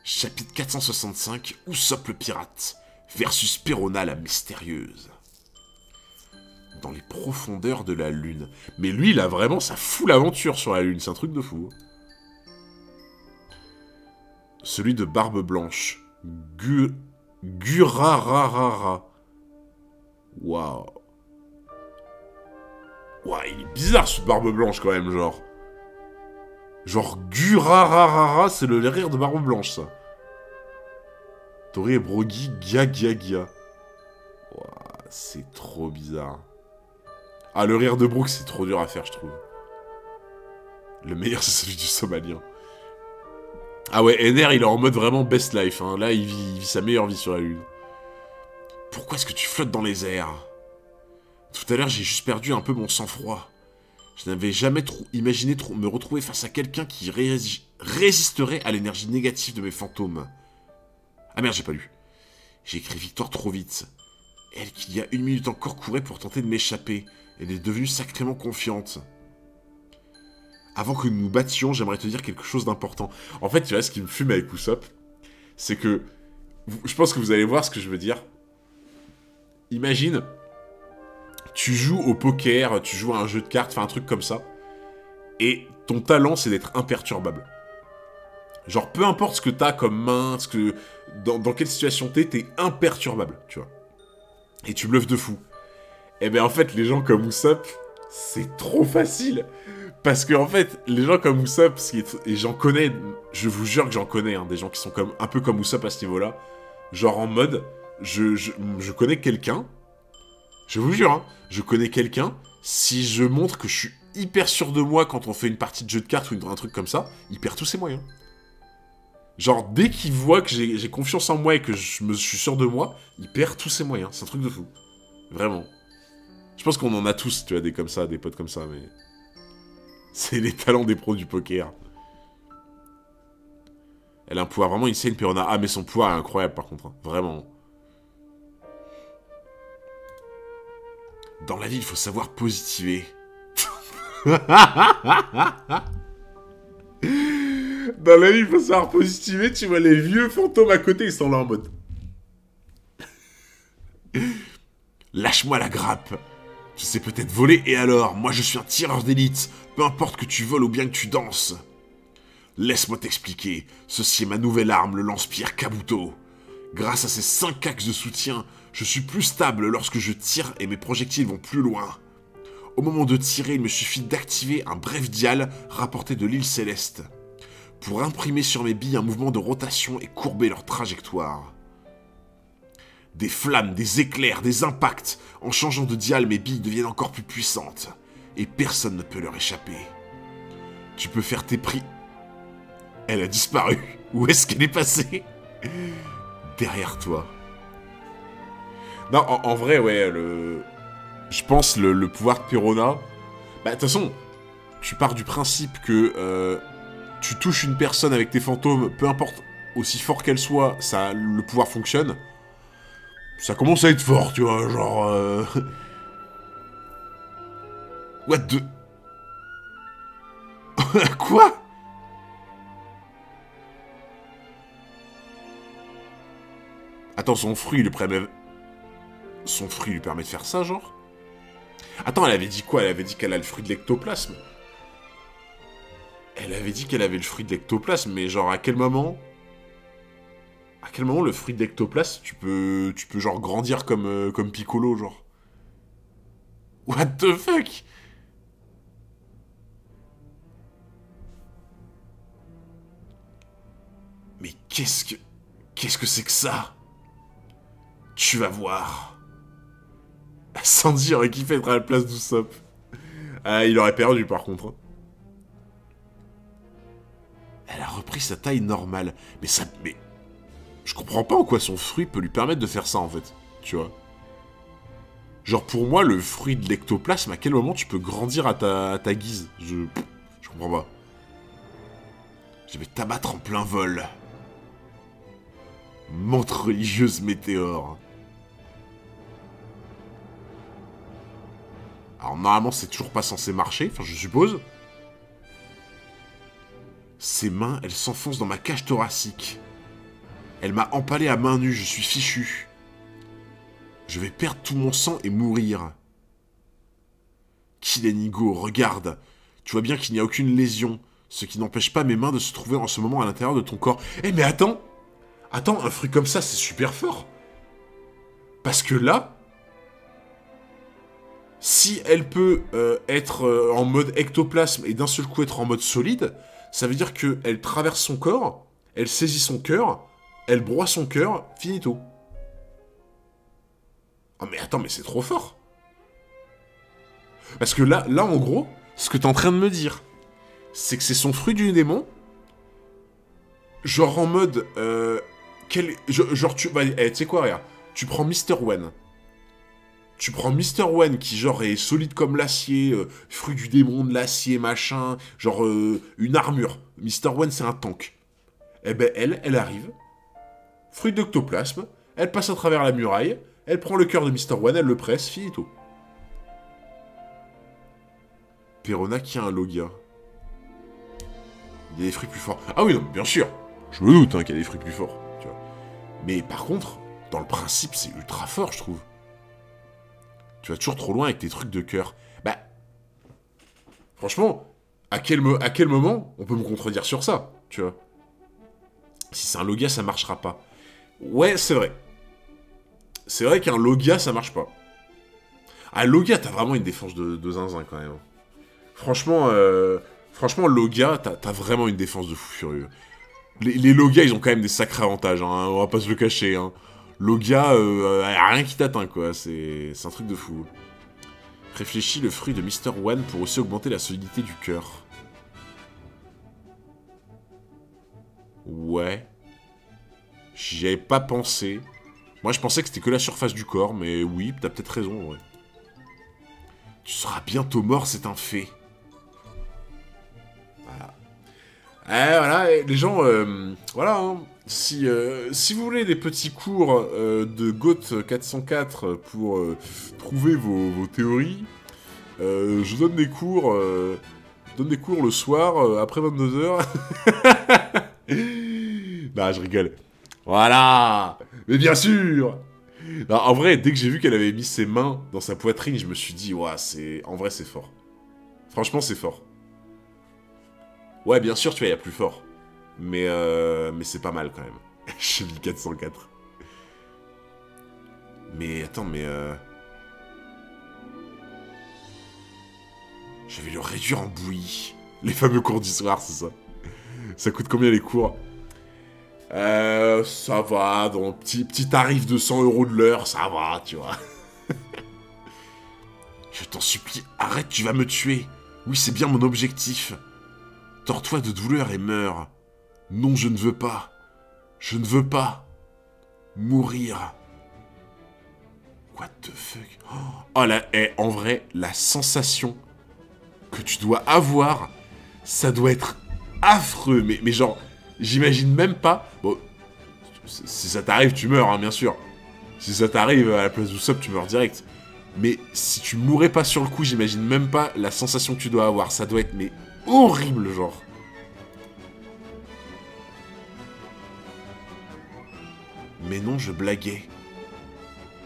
Chapitre 465, Usopp le pirate, versus Perona la mystérieuse. Dans les profondeurs de la lune. Mais lui, il a vraiment, ça fout l'aventure sur la lune, c'est un truc de fou. Celui de Barbe Blanche. Gurararara. Waouh. Waouh, il est bizarre ce Barbe Blanche quand même, genre. Genre Gurararara, c'est le rire de Barbe Blanche, ça. Tori et Brogy, Gia. Waouh, c'est trop bizarre. Ah, le rire de Brooke, c'est trop dur à faire, je trouve. Le meilleur, c'est celui du Somalien. Ah ouais, Ener, il est en mode vraiment best life. Hein. Là, il vit sa meilleure vie sur la Lune. Pourquoi est-ce que tu flottes dans les airs? Tout à l'heure, j'ai juste perdu un peu mon sang-froid. Je n'avais jamais imaginé me retrouver face à quelqu'un qui résisterait à l'énergie négative de mes fantômes. Ah merde, j'ai pas lu. J'ai écrit Victoire trop vite. Elle, qui il y a 1 minute encore, courait pour tenter de m'échapper. Elle est devenue sacrément confiante. Avant que nous nous battions, j'aimerais te dire quelque chose d'important. En fait, tu vois, ce qui me fume avec Usopp, c'est que... Je pense que vous allez voir ce que je veux dire. Imagine, tu joues au poker, tu joues à un jeu de cartes, enfin un truc comme ça, et ton talent, c'est d'être imperturbable. Genre, peu importe ce que t'as comme main, dans quelle situation t'es imperturbable, tu vois. Et tu bluffes de fou. Et ben en fait, les gens comme Usopp, c'est trop facile. Parce que en fait, les gens comme Usopp, et j'en connais, je vous jure que j'en connais, hein, des gens qui sont un peu comme Usopp à ce niveau-là. Genre en mode, je connais quelqu'un, je vous jure, hein, je connais quelqu'un, si je montre que je suis hyper sûr de moi quand on fait une partie de jeu de cartes ou un truc comme ça, il perd tous ses moyens. Genre, dès qu'il voit que j'ai confiance en moi et que je suis sûr de moi, il perd tous ses moyens. C'est un truc de fou. Vraiment. Je pense qu'on en a tous, tu vois, des comme ça, des potes comme ça, mais... C'est les talents des pros du poker. Elle a un pouvoir vraiment insane, Perona. Ah, mais son pouvoir est incroyable, par contre. Hein. Vraiment. Dans la vie, il faut savoir positiver. Dans la vie, il faut savoir positiver. Tu vois les vieux fantômes à côté, ils sont là en mode... Lâche-moi la grappe. Je sais peut-être voler, et alors? Moi, je suis un tireur d'élite. Peu importe que tu voles ou bien que tu danses. Laisse-moi t'expliquer. Ceci est ma nouvelle arme, le lance-pierre Kabuto. Grâce à ces 5 axes de soutien, je suis plus stable lorsque je tire et mes projectiles vont plus loin. Au moment de tirer, il me suffit d'activer un bref dial rapporté de l'île céleste, pour imprimer sur mes billes un mouvement de rotation et courber leur trajectoire. Des flammes, des éclairs, des impacts. En changeant de dial, mes billes deviennent encore plus puissantes. Et personne ne peut leur échapper. Tu peux faire tes prix. Elle a disparu. Où est-ce qu'elle est passée? Derrière toi. Non, en vrai, ouais, je pense le pouvoir de Perona... Bah, de toute façon, tu pars du principe que tu touches une personne avec tes fantômes, peu importe aussi fort qu'elle soit, le pouvoir fonctionne. Ça commence à être fort, tu vois, genre... What the... Quoi? Attends, son fruit lui permet... Son fruit lui permet de faire ça, genre? Attends, elle avait dit quoi? Elle avait dit qu'elle a le fruit de l'ectoplasme. Elle avait dit qu'elle avait le fruit de l'ectoplasme, mais genre à quel moment... À quel moment le fruit d'ectoplasme, tu peux genre grandir comme Piccolo, genre? What the fuck? Mais qu'est-ce que c'est que ça? Tu vas voir. Sandy aurait kiffé être à la place d'Usopp. Ah, il aurait perdu par contre. Elle a repris sa taille normale. Mais ça... Mais... Je comprends pas en quoi son fruit peut lui permettre de faire ça, en fait. Tu vois. Genre, pour moi, le fruit de l'ectoplasme, à quel moment tu peux grandir à ta guise? Je comprends pas. Je vais t'abattre en plein vol. Montre religieuse météore. Alors, normalement, c'est toujours pas censé marcher, enfin, je suppose. Ses mains, elles s'enfoncent dans ma cage thoracique. Elle m'a empalé à main nue, je suis fichu. Je vais perdre tout mon sang et mourir. Kilenigo, regarde. Tu vois bien qu'il n'y a aucune lésion, ce qui n'empêche pas mes mains de se trouver en ce moment à l'intérieur de ton corps. Eh mais attends! Attends, un fruit comme ça, c'est super fort. Parce que là, si elle peut être en mode ectoplasme et d'un seul coup être en mode solide, ça veut dire qu'elle traverse son corps, elle saisit son cœur, elle broie son cœur, finito. Ah mais attends, mais c'est trop fort. Parce que là, en gros, ce que t'es en train de me dire, c'est que c'est son fruit du démon, genre en mode... genre tu... Bah, tu sais quoi, regarde. Tu prends Mr. One. Tu prends Mr. One qui genre est solide comme l'acier, fruit du démon, de l'acier, machin, genre une armure. Mr. One c'est un tank. Eh ben elle arrive, fruit d'octoplasme, elle passe à travers la muraille, elle prend le cœur de Mr. One, elle le presse, finito. Perona qui a un Logia. Il y a des fruits plus forts. Ah oui, non, bien sûr. Je me doute hein, qu'il y a des fruits plus forts. Tu vois. Mais par contre, dans le principe, c'est ultra fort, je trouve. Tu vas toujours trop loin avec tes trucs de cœur. Bah, franchement, à quel moment on peut me contredire sur ça, tu vois? Si c'est un Logia, ça marchera pas. Ouais, c'est vrai. C'est vrai qu'un Logia, ça marche pas. Ah, Logia, t'as vraiment une défense de zinzin, quand même. Franchement, Logia, t'as vraiment une défense de fou furieux. Les Logia, ils ont quand même des sacrés avantages, hein, on va pas se le cacher, hein. Logia, rien qui t'atteint, quoi. C'est un truc de fou. Réfléchis, le fruit de Mr. One pour aussi augmenter la solidité du cœur. Ouais. J'y avais pas pensé. Moi, je pensais que c'était que la surface du corps, mais oui, t'as peut-être raison, ouais. Tu seras bientôt mort, c'est un fait. Voilà. Voilà, et les gens, voilà, hein. Si vous voulez des petits cours de GOAT 404 pour trouver vos théories, je donne des cours, le soir, après 22h. Bah, je rigole. Voilà. Mais bien sûr. Non, en vrai, dès que j'ai vu qu'elle avait mis ses mains dans sa poitrine, je me suis dit, ouah, en vrai, c'est fort. Franchement, c'est fort. Ouais, bien sûr, tu vois, il y a plus fort. Mais c'est pas mal, quand même. Cheville 404. Mais, attends, mais je vais le réduire en bouillie. Les fameux cours du soir, c'est ça. Ça coûte combien, les cours? Ça va, dans petit tarif de 100 € de l'heure, ça va, tu vois. Je t'en supplie, arrête, tu vas me tuer. Oui, c'est bien mon objectif. Tords-toi de douleur et meurs. Non, je ne veux pas. Je ne veux pas. Mourir. What the fuck? Oh là, en vrai, la sensation que tu dois avoir, ça doit être affreux. Mais genre, j'imagine même pas... Bon, si ça t'arrive, tu meurs, hein, bien sûr. Si ça t'arrive à la place d'Usopp, tu meurs direct. Mais si tu mourrais pas sur le coup, j'imagine même pas la sensation que tu dois avoir. Ça doit être, mais horrible, genre. Mais non, je blaguais.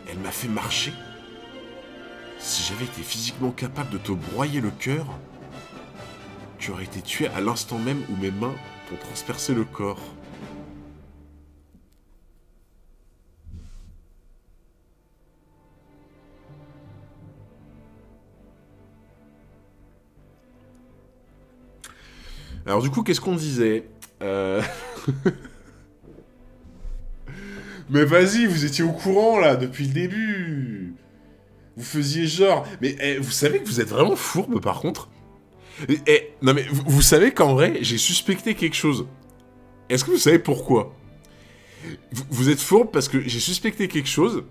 Elle m'a fait marcher. Si j'avais été physiquement capable de te broyer le cœur, tu aurais été tué à l'instant même où mes mains t'ont transpercé le corps. Alors du coup, qu'est-ce qu'on disait Mais vas-y, vous étiez au courant, là, depuis le début. Vous faisiez genre... Mais vous savez que vous êtes vraiment fourbe, par contre. Non mais, vous savez qu'en vrai, j'ai suspecté quelque chose. Est-ce que vous savez pourquoi? Vous êtes fourbe parce que j'ai suspecté quelque chose.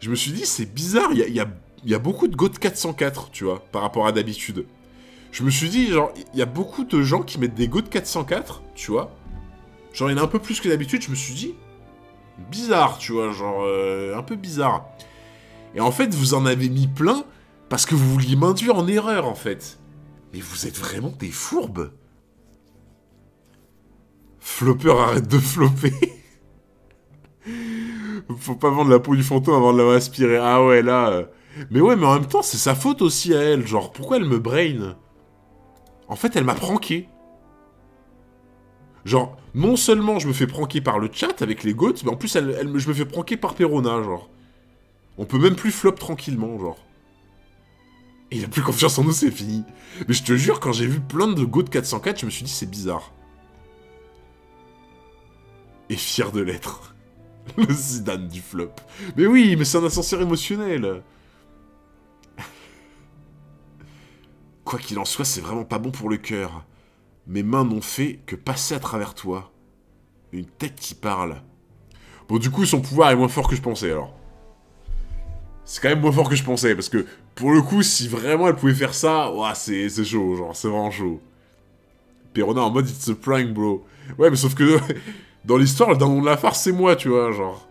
Je me suis dit, c'est bizarre, il y a beaucoup de GOAT 404, tu vois, par rapport à d'habitude. Je me suis dit, genre, il y a beaucoup de gens qui mettent des GOAT 404, tu vois. Genre, il y en a un peu plus que d'habitude, je me suis dit... Bizarre, tu vois, genre... un peu bizarre. Et en fait, vous en avez mis plein parce que vous vouliez m'induire en erreur, en fait. Mais vous êtes vraiment des fourbes. Flopper, arrête de flopper. Faut pas vendre la peau du fantôme avant de l'avoir aspiré. Ah ouais, là... Mais ouais, mais en même temps, c'est sa faute aussi à elle. Genre, pourquoi elle me brain? En fait, elle m'a pranké. Genre, non seulement je me fais pranker par le chat avec les goats, mais en plus, je me fais pranker par Perona, genre. On peut même plus flop tranquillement, genre. Et il a plus confiance en nous, c'est fini. Mais je te jure, quand j'ai vu plein de GOAT 404, je me suis dit, c'est bizarre. Et fier de l'être. Le Zidane du flop. Mais oui, mais c'est un ascenseur émotionnel. Quoi qu'il en soit, c'est vraiment pas bon pour le cœur. Mes mains n'ont fait que passer à travers toi. Une tête qui parle. Bon, du coup, son pouvoir est moins fort que je pensais, alors. C'est quand même moins fort que je pensais, parce que, pour le coup, si vraiment elle pouvait faire ça, ouah, c'est chaud, genre, c'est vraiment chaud. Perona en mode, it's a prank, bro. Ouais, mais sauf que, dans l'histoire, le dindon de la farce, c'est moi, tu vois, genre.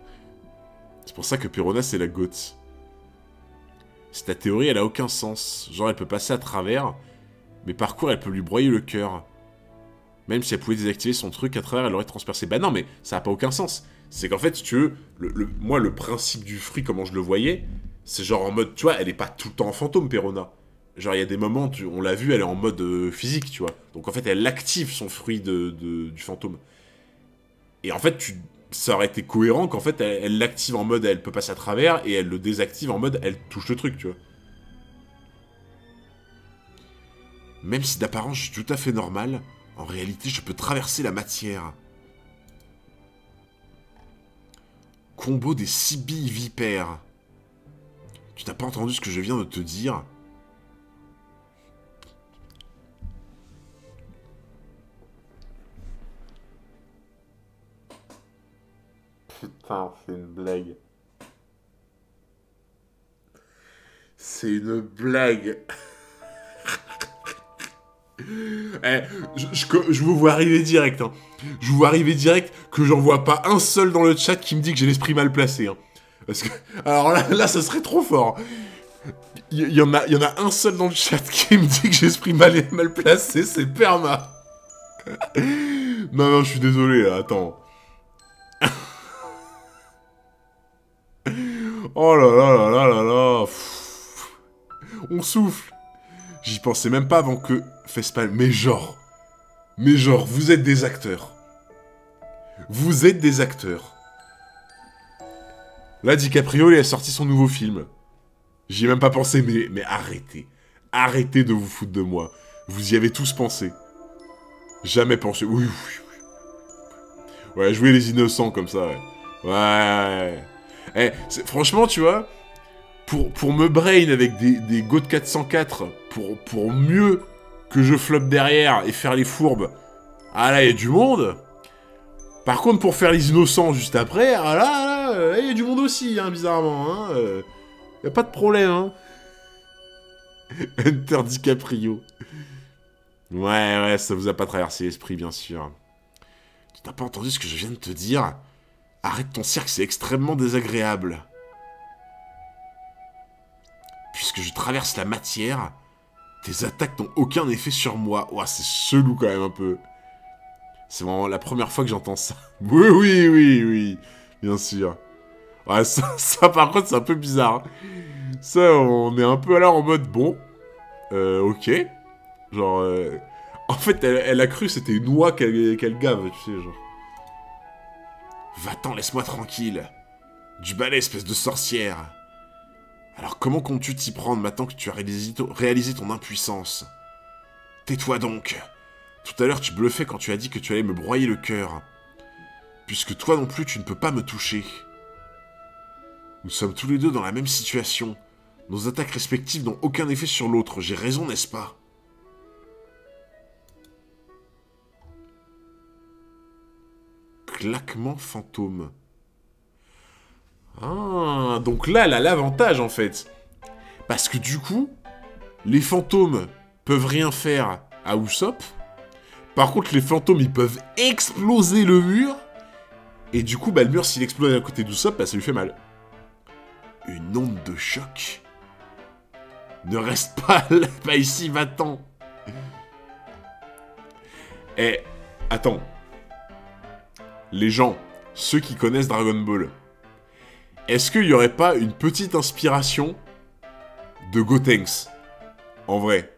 C'est pour ça que Perona, c'est la goth. Ta théorie, elle a aucun sens. Genre, elle peut passer à travers, mais par contre, elle peut lui broyer le cœur. Même si elle pouvait désactiver son truc à travers, elle aurait transpercé. Bah non, mais ça n'a pas aucun sens. C'est qu'en fait, si tu veux, moi, le principe du fruit, comment je le voyais, c'est genre en mode, tu vois, elle est pas tout le temps en fantôme, Perona. Genre, il y a des moments, on l'a vu, elle est en mode physique, tu vois. Donc en fait, elle active son fruit du fantôme. Et en fait, ça aurait été cohérent qu'en fait, elle l'active en mode, elle peut passer à travers, et elle le désactive en mode, elle touche le truc, tu vois. Même si d'apparence, je suis tout à fait normal, en réalité, je peux traverser la matière. Combo des 6 billes vipères. Tu n'as pas entendu ce que je viens de te dire? Putain, c'est une blague. C'est une blague. Je vous vois arriver direct, hein. Je vous vois arriver direct que j'en vois pas un seul dans le chat qui me dit que j'ai l'esprit mal placé, hein. Parce que... Alors là, ça serait trop fort. Il y en a un seul dans le chat qui me dit que j'ai l'esprit mal placé, c'est Perma. Non, je suis désolé, là, attends. Oh là là là là là là. On souffle. J'y pensais même pas avant que... Fespal... Mais genre, vous êtes des acteurs. Vous êtes des acteurs. Là, DiCaprio, il a sorti son nouveau film. J'y ai même pas pensé, mais arrêtez. Arrêtez de vous foutre de moi. Vous y avez tous pensé. Jamais pensé. Oui. Ouais, jouer les innocents comme ça, ouais. Ouais. Franchement, tu vois, pour me brain avec des GOAT 404, pour mieux que je floppe derrière et faire les fourbes, ah là, il y a du monde. Par contre, pour faire les innocents juste après, ah là, il y a du monde aussi, hein, bizarrement, hein. Y a pas de problème, hein. Enter DiCaprio. Ouais, ça vous a pas traversé l'esprit, bien sûr. Tu n'as pas entendu ce que je viens de te dire? Arrête ton cirque, c'est extrêmement désagréable. Puisque je traverse la matière, tes attaques n'ont aucun effet sur moi. Ouah, c'est chelou quand même un peu. C'est vraiment la première fois que j'entends ça. Oui, bien sûr. Ouais, ça par contre, c'est un peu bizarre. Ça, on est un peu là en mode, bon, ok. Genre, en fait, elle a cru que c'était une oie qu'elle gave, tu sais, genre. Va-t'en, laisse-moi tranquille. Du balai, espèce de sorcière. Alors comment comptes-tu t'y prendre maintenant que tu as réalisé ton impuissance? Tais-toi donc. Tout à l'heure, tu bluffais quand tu as dit que tu allais me broyer le cœur. Puisque toi non plus, tu ne peux pas me toucher. Nous sommes tous les deux dans la même situation. Nos attaques respectives n'ont aucun effet sur l'autre. J'ai raison, n'est-ce pas? Claquement fantôme. Ah, donc là, elle a l'avantage, en fait. Parce que du coup, les fantômes peuvent rien faire à Usopp. Par contre, les fantômes, ils peuvent exploser le mur. Et du coup, bah, le mur, s'il explose à côté d'Usopp, bah, ça lui fait mal. Une onde de choc. Ne reste pas là, pas ici, va-t'en. Eh, attends. Les gens, ceux qui connaissent Dragon Ball, est-ce qu'il n'y aurait pas une petite inspiration de Gotenks? En vrai.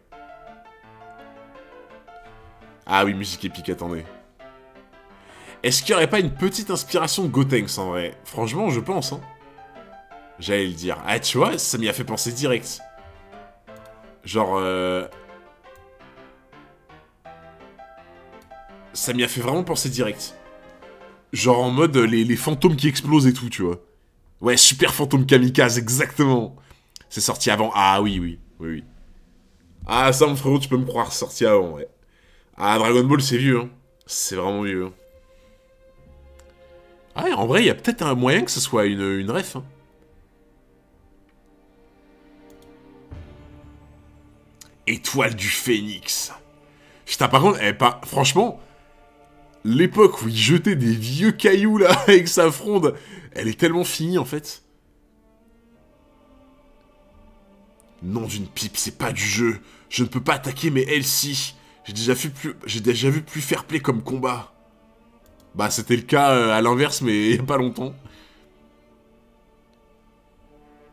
Ah oui, musique épique, attendez. Est-ce qu'il n'y aurait pas une petite inspiration de Gotenks, en vrai? Franchement, je pense, hein. J'allais le dire. Ah, tu vois, ça m'y a fait penser direct. Genre, ça m'y a fait vraiment penser direct. Genre en mode les fantômes qui explosent et tout, tu vois. Ouais, super fantôme kamikaze, exactement. C'est sorti avant. Ah oui. Ah, ça, mon frérot, tu peux me croire, c'est sorti avant, ouais. Ah, Dragon Ball, c'est vieux, hein. C'est vraiment vieux. Hein. Ah, ouais, en vrai, il y a peut-être un moyen que ce soit une ref, hein. Étoile du Phénix. Putain, par contre, franchement, l'époque où il jetait des vieux cailloux, là, avec sa fronde, elle est tellement finie, en fait. Nom d'une pipe, c'est pas du jeu. Je ne peux pas attaquer mes LC. J'ai déjà vu plus fair play comme combat. Bah, c'était le cas à l'inverse, mais il y a pas longtemps.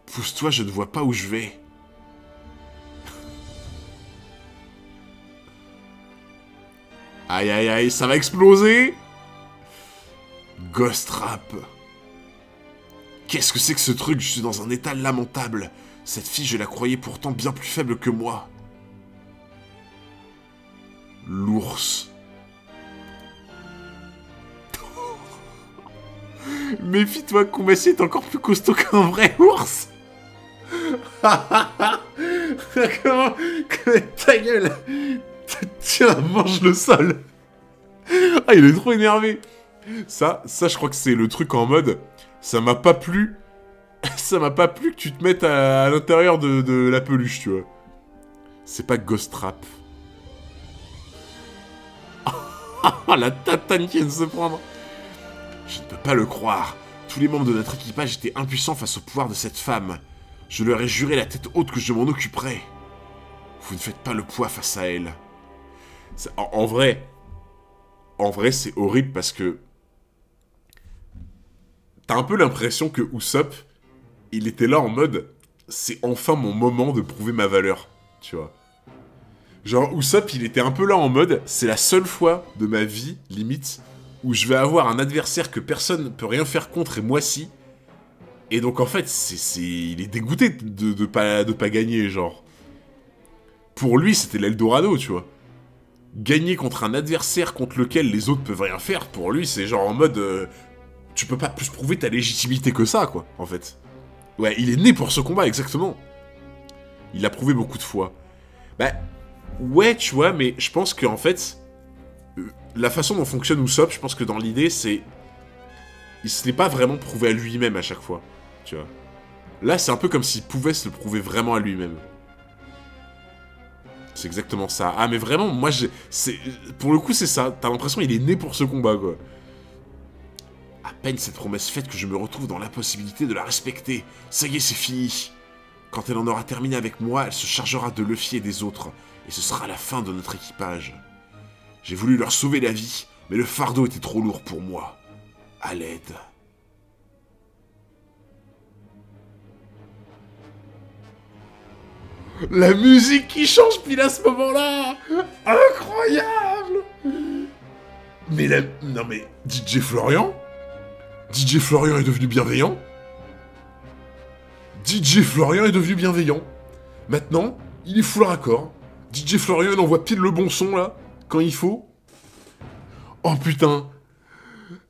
Pousse-toi, je ne vois pas où je vais. Aïe, ça va exploser. Ghost Trap. Qu'est-ce que c'est que ce truc? Je suis dans un état lamentable. Cette fille, je la croyais pourtant bien plus faible que moi. L'ours. Méfie-toi, Kumashi est encore plus costaud qu'un vrai ours. Comment ta gueule. Tiens, mange le sol. Ah, il est trop énervé. Ça, je crois que c'est le truc en mode... Ça m'a pas plu. Ça m'a pas plu que tu te mettes à l'intérieur de la peluche, tu vois. C'est pas Ghost Trap. La tatane qui vient de se prendre. Je ne peux pas le croire. Tous les membres de notre équipage étaient impuissants face au pouvoir de cette femme. Je leur ai juré la tête haute que je m'en occuperais. Vous ne faites pas le poids face à elle. En vrai, c'est horrible parce que t'as un peu l'impression que Usopp, il était là en mode, c'est enfin mon moment de prouver ma valeur, tu vois. Genre, Usopp, il était un peu là en mode, c'est la seule fois de ma vie, limite, où je vais avoir un adversaire que personne ne peut rien faire contre et moi si. Et donc en fait, il est dégoûté de pas gagner, genre. Pour lui, c'était l'Eldorado, tu vois. Gagner contre un adversaire contre lequel les autres peuvent rien faire, pour lui, c'est genre en mode... tu peux pas plus prouver ta légitimité que ça, quoi, en fait. Ouais, il est né pour ce combat, exactement. Il l'a prouvé beaucoup de fois. Bah, ouais, tu vois, mais je pense qu'en fait... la façon dont fonctionne Usopp, je pense que dans l'idée, c'est... il se l'est pas vraiment prouvé à lui-même à chaque fois, tu vois. Là, c'est un peu comme s'il pouvait se le prouver vraiment à lui-même. C'est exactement ça. Ah, mais vraiment, moi, pour le coup, c'est ça. T'as l'impression qu'il est né pour ce combat, quoi. À peine cette promesse faite que je me retrouve dans l'impossibilité de la respecter. Ça y est, c'est fini. Quand elle en aura terminé avec moi, elle se chargera de Luffy et des autres. Et ce sera la fin de notre équipage. J'ai voulu leur sauver la vie, mais le fardeau était trop lourd pour moi. À l'aide. La musique qui change pile à ce moment-là. Incroyable. Mais non mais, DJ Florian est devenu bienveillant. DJ Florian est devenu bienveillant. Maintenant, il est full raccord. DJ Florian, il envoie pile le bon son, là. quand il faut. Oh putain.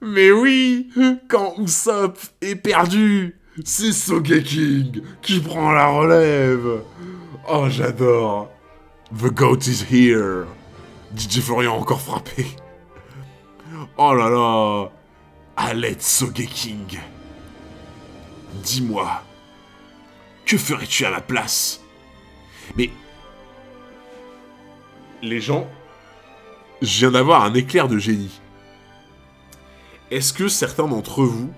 Mais oui, quand Usopp est perdu, c'est Sogeking qui prend la relève. Oh, j'adore. The GOAT is here. DJ Florian encore frappé. Oh là là. Alette Sogeking. Dis-moi, que ferais-tu à ma place? Mais... Les gens... Je viens d'avoir un éclair de génie. Est-ce que certains d'entre vous,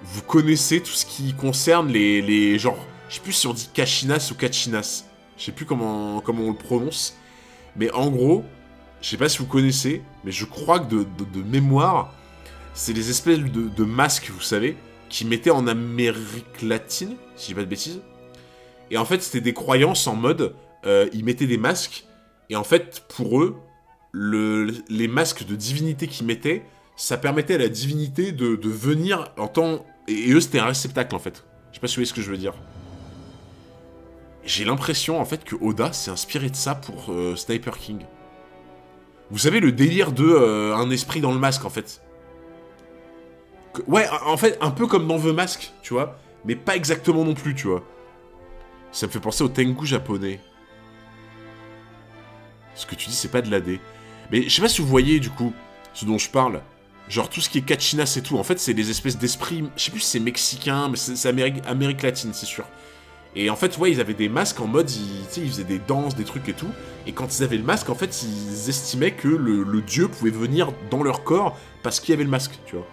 vous connaissez tout ce qui concerne les genre... Je sais plus si on dit Kachinas ou Kachinas. Je sais plus comment on le prononce. Mais en gros, je sais pas si vous connaissez, mais je crois que de mémoire, c'est les espèces de masques, vous savez, qui mettaient en Amérique latine, si je dis pas de bêtises. Et en fait, c'était des croyances en mode... ils mettaient des masques, et en fait, pour eux, les masques de divinité qu'ils mettaient, ça permettait à la divinité de venir en temps... Et eux, c'était un réceptacle, en fait. Je sais pas si vous voyez ce que je veux dire. J'ai l'impression, en fait, que Oda s'est inspiré de ça pour Sniper King. Vous savez, le délire de un esprit dans le masque, en fait. Ouais, en fait, un peu comme dans The Mask, tu vois. Mais pas exactement non plus, tu vois. Ça me fait penser au Tengu japonais. Ce que tu dis, c'est pas de l'AD. Mais je sais pas si vous voyez, du coup, ce dont je parle. Genre, tout ce qui est Kachinas et tout, en fait, c'est des espèces d'esprits... Je sais plus si c'est mexicain, mais c'est Amérique latine, c'est sûr. Et en fait, ouais, ils avaient des masques en mode... ils faisaient des danses, des trucs et tout. Et quand ils avaient le masque, en fait, ils estimaient que le dieu pouvait venir dans leur corps parce qu'il y avait le masque, tu vois.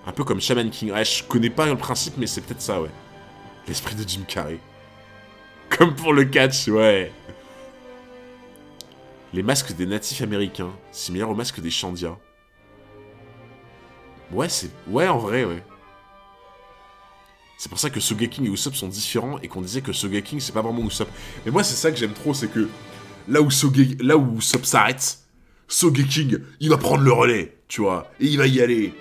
Un peu comme Shaman King. Ouais, je connais pas le principe, mais c'est peut-être ça, ouais. L'esprit de Jim Carrey. Comme pour le catch, ouais. Les masques des natifs américains, similaires aux masques des Shandia. Ouais, c'est... Ouais, en vrai, ouais. C'est pour ça que Sogeking et Usopp sont différents, et qu'on disait que Sogeking, c'est pas vraiment Usopp. Mais moi, c'est ça que j'aime trop, c'est que... Là où Usopp s'arrête, Sogeking, il va prendre le relais, tu vois. Et il va y aller.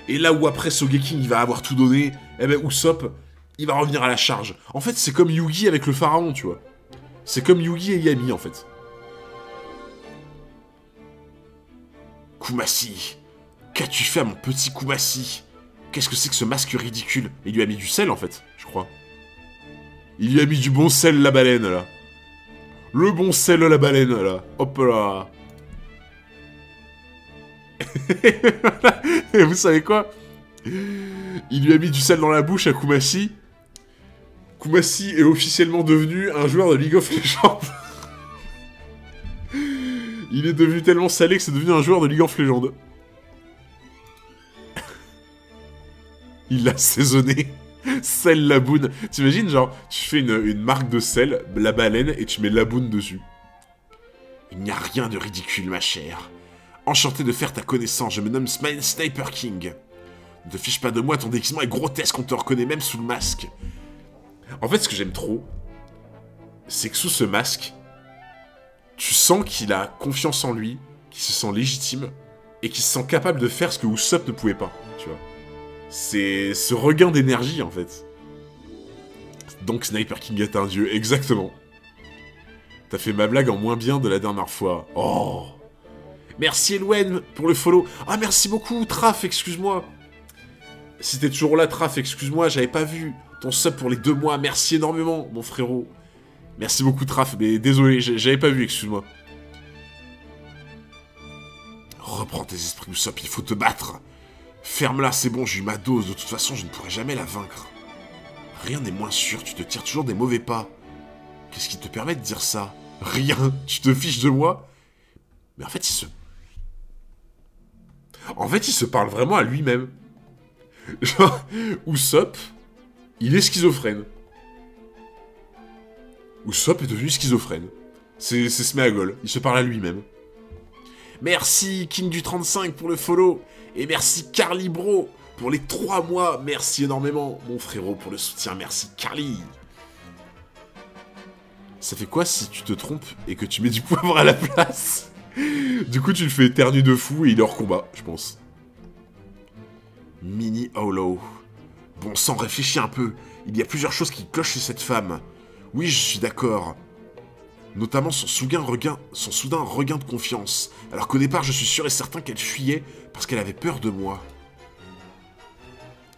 Et là où après Sogeking, il va avoir tout donné, eh ben Usopp, il va revenir à la charge. En fait, c'est comme Yugi avec le pharaon, tu vois. C'est comme Yugi et Yami, en fait. Kumasi, qu'as-tu fait à mon petit Kumasi? Qu'est-ce que c'est que ce masque ridicule? Il lui a mis du sel, en fait, je crois. Il lui a mis du bon sel, la baleine, là. Le bon sel, la baleine, là. Hop là. Et vous savez quoi? Il lui a mis du sel dans la bouche à Kumasi. Kumasi est officiellement devenu un joueur de League of Legends. Il est devenu tellement salé que c'est devenu un joueur de League of Legends. Il l'a assaisonné. Sel Laboon. T'imagines, genre, tu fais une marque de sel, la baleine, et tu mets Laboon dessus. Il n'y a rien de ridicule, ma chère. Enchanté de faire ta connaissance, je me nomme Sniper King. Ne te fiche pas de moi, ton déguisement est grotesque, on te reconnaît même sous le masque. En fait, ce que j'aime trop, c'est que sous ce masque, tu sens qu'il a confiance en lui, qu'il se sent légitime, et qu'il se sent capable de faire ce que Usopp ne pouvait pas, tu vois. C'est ce regain d'énergie, en fait. Donc Sniper King est un dieu, exactement. T'as fait ma blague en moins bien de la dernière fois. Oh. Merci Elouen pour le follow. Ah, merci beaucoup, Traf, excuse-moi. Si t'es toujours là, Traf, excuse-moi, j'avais pas vu ton sub pour les 2 mois. Merci énormément, mon frérot. Merci beaucoup, Traf, mais désolé, j'avais pas vu, excuse-moi. Reprends tes esprits, Usopp, il faut te battre. Ferme-la, c'est bon, j'ai eu ma dose. De toute façon, je ne pourrai jamais la vaincre. Rien n'est moins sûr, tu te tires toujours des mauvais pas. Qu'est-ce qui te permet de dire ça? Rien, tu te fiches de moi? Mais en fait, il se parle vraiment à lui-même. Genre, Usopp, il est schizophrène. Usopp est devenu schizophrène. C'est Smeagol, il se parle à lui-même. Merci King du 35 pour le follow. Et merci Carly Bro pour les 3 mois. Merci énormément mon frérot pour le soutien. Merci Carly. Ça fait quoi si tu te trompes et que tu mets du poivre à la place? Du coup tu le fais éternuer de fou et il est hors combat, je pense. Mini Hollow. Bon sang, réfléchis un peu. Il y a plusieurs choses qui clochent chez cette femme. Oui, je suis d'accord. Notamment son soudain regain de confiance, alors qu'au départ je suis sûr et certain qu'elle fuyait parce qu'elle avait peur de moi.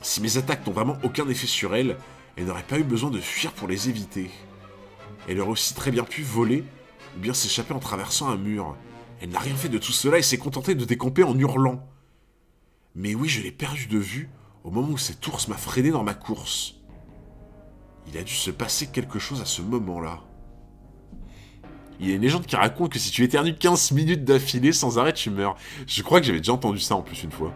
Si mes attaques n'ont vraiment aucun effet sur elle, elle n'aurait pas eu besoin de fuir pour les éviter. Elle aurait aussi très bien pu voler, ou bien s'échapper en traversant un mur. Elle n'a rien fait de tout cela et s'est contentée de décamper en hurlant. Mais oui, je l'ai perdue de vue au moment où cet ours m'a freiné dans ma course. Il a dû se passer quelque chose à ce moment-là. Il y a une légende qui raconte que si tu éternues 15 minutes d'affilée sans arrêt, tu meurs. Je crois que j'avais déjà entendu ça en plus une fois.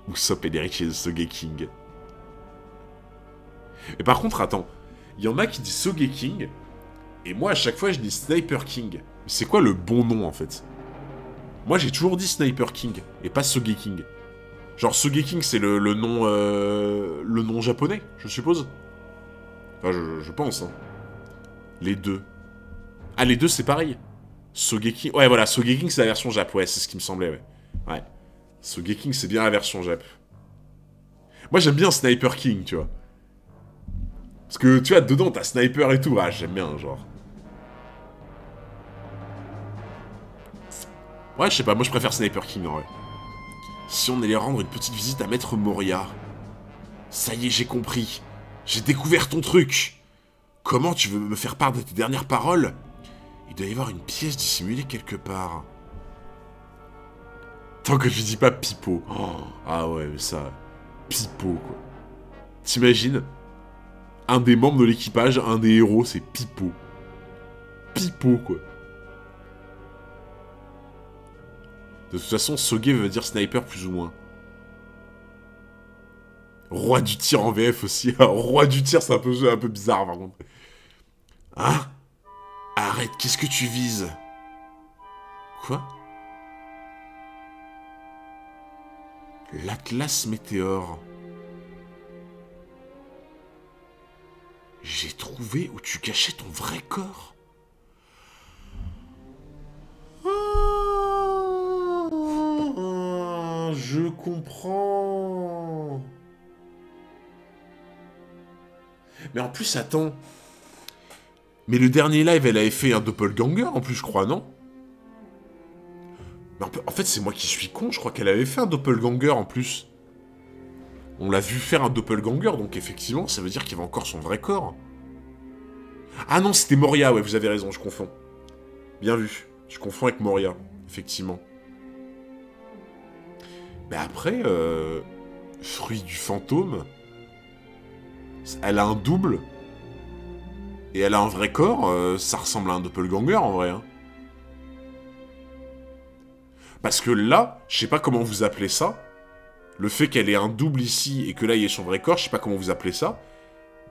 Usopp et Derrick chez Sogeking. Et par contre, attends. Il y en a qui disent Sogeking. Et moi, à chaque fois, je dis Sniper King. Mais c'est quoi le bon nom, en fait? Moi, j'ai toujours dit Sniper King. Et pas Sogeking. Genre, Sogeking, c'est le nom japonais, je suppose. Enfin, je pense, hein. Les deux. Ah, les deux, c'est pareil. Sogeking... Ouais, voilà, Sogeking, c'est la version Jap. Ouais, c'est ce qui me semblait, ouais. Ouais. Sogeking, c'est bien la version Jap. Moi, j'aime bien Sniper King, tu vois. Parce que, tu vois, dedans, t'as Sniper et tout. Ah, j'aime bien, genre. Ouais, je sais pas, moi, je préfère Sniper King, en vrai. Si on allait rendre une petite visite à Maître Moria. Ça y est, j'ai compris. J'ai découvert ton truc. Comment tu veux me faire part de tes dernières paroles? Il doit y avoir une pièce dissimulée quelque part. Tant que je dis pas Pipo. Oh, ah ouais, mais ça... Pipo, quoi. T'imagines? Un des membres de l'équipage, un des héros, c'est Pipo. Pipo, quoi. De toute façon, Soge veut dire sniper plus ou moins. Roi du tir en VF aussi. Roi du tir, c'est un peu bizarre, par contre. Hein? Arrête, qu'est-ce que tu vises? Quoi? L'Atlas Météore. J'ai trouvé où tu cachais ton vrai corps. Ah, je comprends. Mais en plus, attends. Mais le dernier live, elle avait fait un doppelganger en plus, je crois, non? Mais en fait, c'est moi qui suis con, je crois qu'elle avait fait un doppelganger en plus. On l'a vu faire un doppelganger, donc effectivement, ça veut dire qu'il avait encore son vrai corps. Ah non, c'était Moria, ouais, vous avez raison, je confonds. Bien vu, je confonds avec Moria, effectivement. Mais après, Fruit du fantôme, elle a un double, et elle a un vrai corps, ça ressemble à un doppelganger en vrai. Hein. Parce que là, je sais pas comment vous appelez ça, le fait qu'elle ait un double ici et que là il y ait son vrai corps, je sais pas comment vous appelez ça,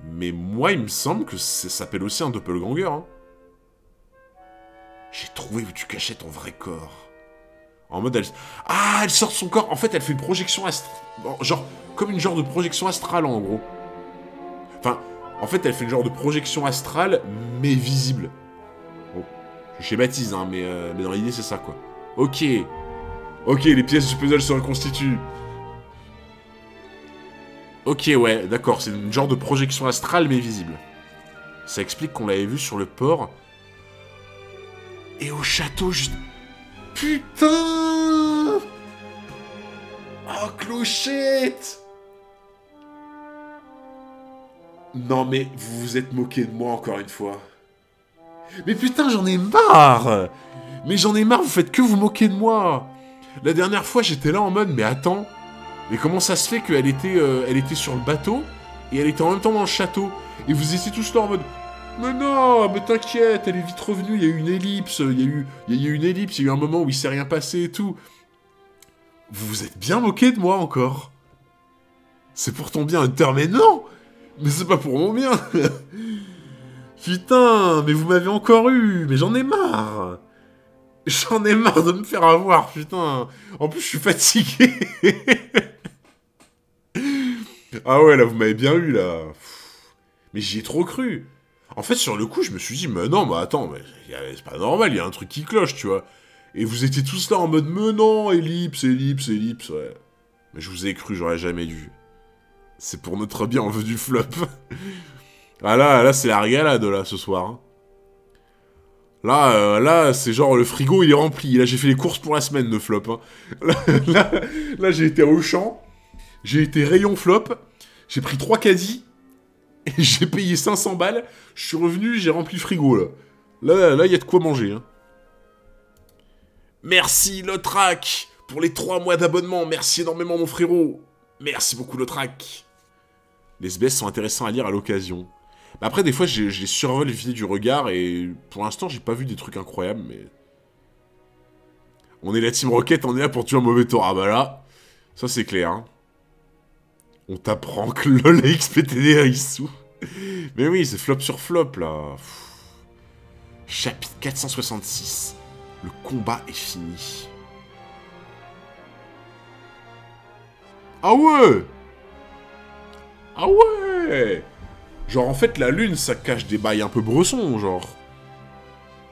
mais moi il me semble que ça s'appelle aussi un doppelganger. Hein. J'ai trouvé où tu cachais ton vrai corps. En mode, ah, elle sort de son corps. En fait, elle fait une projection astrale. Genre, comme une genre de projection astrale, en gros. Enfin, en fait, elle fait une genre de projection astrale, mais visible. Bon, je schématise, hein, mais dans l'idée, c'est ça, quoi. Ok. Ok, les pièces du puzzle se reconstituent. Ok, ouais, d'accord, c'est une genre de projection astrale, mais visible. Ça explique qu'on l'avait vu sur le port. Et au château, juste... Putain! Oh, clochette! Non, mais vous vous êtes moqué de moi encore une fois. Mais putain, j'en ai marre! Mais j'en ai marre, vous faites que vous moquer de moi! La dernière fois, j'étais là en mode, mais attends, mais comment ça se fait qu'elle était sur le bateau, et elle était en même temps dans le château, et vous étiez tous là en mode... Mais non, mais t'inquiète, elle est vite revenue, il y a eu une ellipse, il y a eu une ellipse, il y a eu un moment où il s'est rien passé et tout. Vous vous êtes bien moqué de moi encore. C'est pour ton bien, Hunter, mais non! Mais c'est pas pour mon bien. Putain, mais vous m'avez encore eu, mais j'en ai marre. J'en ai marre de me faire avoir, putain. En plus, je suis fatigué. Ah ouais, là, vous m'avez bien eu, là. Mais j'y ai trop cru. En fait, sur le coup, je me suis dit, mais non, mais attends, mais c'est pas normal, il y a un truc qui cloche, tu vois. Et vous étiez tous là en mode, mais non, ellipse, ellipse, ellipse, ouais. Mais je vous ai cru, j'aurais jamais dû. C'est pour notre bien, on veut du flop. Ah là, c'est la régalade, là, ce soir. Hein. Là, c'est genre le frigo il est rempli. Là, j'ai fait les courses pour la semaine de flop. Hein. Là, j'ai été au champ, j'ai été rayon flop, j'ai pris 3 caddies, et j'ai payé 500 balles. Je suis revenu, j'ai rempli le frigo là. Là, il y a de quoi manger. Hein. Merci Lotrac pour les 3 mois d'abonnement. Merci énormément mon frérot. Merci beaucoup Lotrac. Les SBS sont intéressants à lire à l'occasion. Bah après, des fois, je les survole vite du regard et pour l'instant, j'ai pas vu des trucs incroyables, mais... On est la Team Rocket, on est là pour tuer un mauvais tour. Ah bah là, ça c'est clair. Hein. On t'apprend que LOL a XPTD à Issou. Mais oui, c'est flop sur flop, là. Chapitre 466. Le combat est fini. Ah ouais! Ah ouais! Genre, en fait, la lune, ça cache des bails un peu bressons, genre.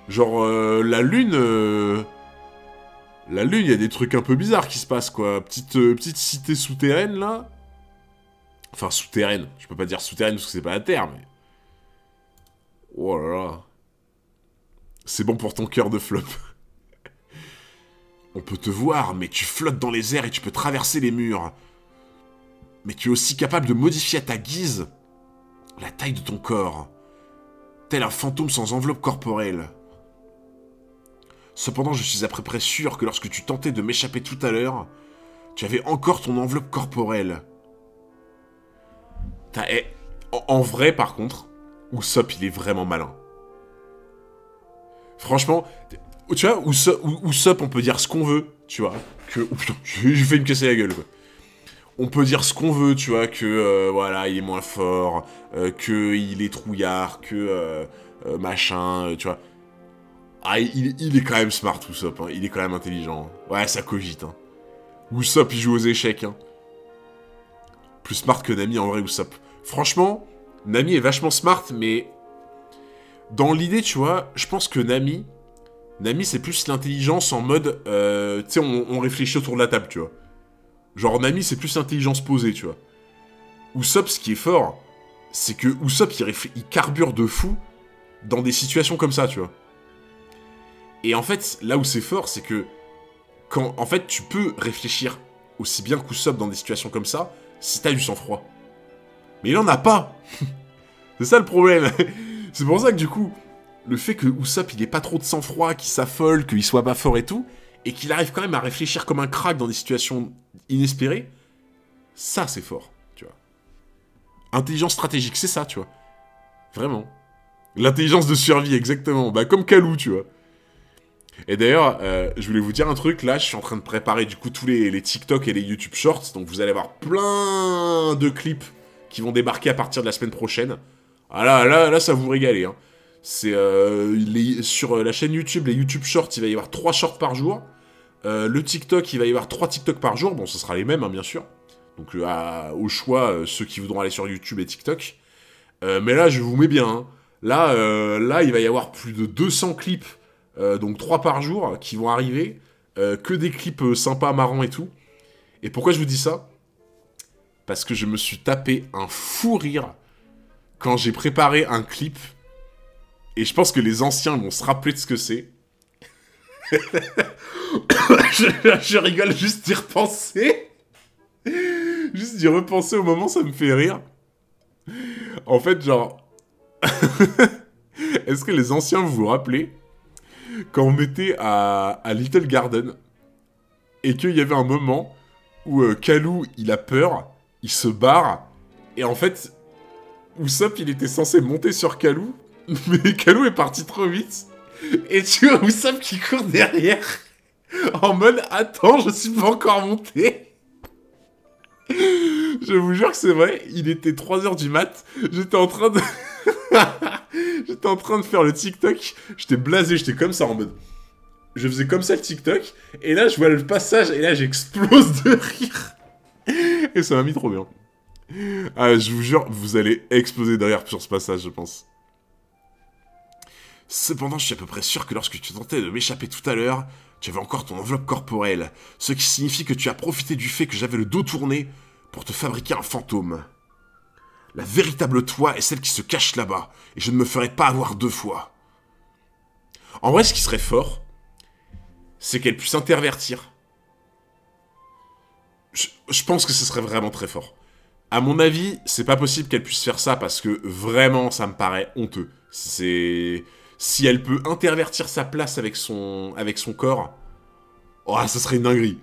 Genre, la lune... La lune, il y a des trucs un peu bizarres qui se passent, quoi. Petite cité souterraine, là. Enfin, souterraine. Je peux pas dire souterraine parce que c'est pas la Terre, mais... Oh là là. C'est bon pour ton cœur de flop. On peut te voir, mais tu flottes dans les airs et tu peux traverser les murs. Mais tu es aussi capable de modifier à ta guise la taille de ton corps, tel un fantôme sans enveloppe corporelle. Cependant, je suis à peu près sûr que lorsque tu tentais de m'échapper tout à l'heure, tu avais encore ton enveloppe corporelle. En vrai, par contre, Usopp, il est vraiment malin. Franchement, tu vois, Usopp, on peut dire ce qu'on veut, tu vois, que... Oh putain, j'ai fait une casser la gueule, quoi. On peut dire ce qu'on veut, tu vois, que, voilà, il est moins fort, que il est trouillard, que, machin, tu vois. Ah, il est quand même smart, Usopp, hein. Il est quand même intelligent. Ouais, ça cogite, hein. Usopp, il joue aux échecs, hein. Plus smart que Nami, en vrai, Usopp. Franchement, Nami est vachement smart, mais... Dans l'idée, tu vois, je pense que Nami, c'est plus l'intelligence en mode... tu sais, on réfléchit autour de la table, tu vois. Genre, Nami, c'est plus l'intelligence posée, tu vois. Usopp, ce qui est fort, c'est que Usopp, il carbure de fou dans des situations comme ça, tu vois. Et en fait, là où c'est fort, c'est que quand, en fait, tu peux réfléchir aussi bien qu'Usopp dans des situations comme ça, si t'as du sang-froid. Mais il en a pas. C'est ça le problème. C'est pour ça que du coup, le fait que Usopp, il ait pas trop de sang-froid, qu'il s'affole, qu'il soit pas fort et tout, et qu'il arrive quand même à réfléchir comme un crack dans des situations inespérées, ça c'est fort, tu vois. Intelligence stratégique, c'est ça, tu vois. Vraiment. L'intelligence de survie, exactement. Bah comme Kalou, tu vois. Et d'ailleurs, je voulais vous dire un truc, là je suis en train de préparer du coup tous les TikTok et les YouTube Shorts, donc vous allez avoir plein de clips qui vont débarquer à partir de la semaine prochaine. Ah là ça va vous régaler, hein. C'est sur la chaîne YouTube, les YouTube Shorts, il va y avoir 3 shorts par jour. Le TikTok, il va y avoir 3 TikTok par jour. Bon, ce sera les mêmes, hein, bien sûr. Donc, au choix, ceux qui voudront aller sur YouTube et TikTok. Mais là, je vous mets bien. Hein. Là, il va y avoir plus de 200 clips, donc 3 par jour, qui vont arriver. Que des clips sympas, marrants et tout. Et pourquoi je vous dis ça? Parce que je me suis tapé un fou rire quand j'ai préparé un clip. Et je pense que les anciens vont se rappeler de ce que c'est. je rigole juste d'y repenser. Juste d'y repenser au moment, ça me fait rire. En fait, genre... Est-ce que les anciens, vous vous rappelez quand on était à Little Garden et qu'il y avait un moment où Kalou, il a peur, il se barre, et en fait, Usopp, il était censé monter sur Kalou, mais Kalou est parti trop vite. Et tu vois Usopp qui court derrière, en mode « Attends, je suis pas encore monté !» Je vous jure que c'est vrai, il était 3h du mat, j'étais en train de... j'étais en train de faire le TikTok, j'étais blasé, j'étais comme ça en mode... Je faisais comme ça le TikTok, et là je vois le passage, et là j'explose de rire. Et ça m'a mis trop bien. Ah, je vous jure, vous allez exploser de rire sur ce passage, je pense. Cependant, je suis à peu près sûr que lorsque tu tentais de m'échapper tout à l'heure, tu avais encore ton enveloppe corporelle, ce qui signifie que tu as profité du fait que j'avais le dos tourné pour te fabriquer un fantôme. La véritable toi est celle qui se cache là-bas, et je ne me ferai pas avoir 2 fois. En vrai, ce qui serait fort, c'est qu'elle puisse intervertir. Je pense que ce serait vraiment très fort. À mon avis, c'est pas possible qu'elle puisse faire ça parce que vraiment, ça me paraît honteux. C'est... Si elle peut intervertir sa place avec son corps, oh, ça serait une dinguerie.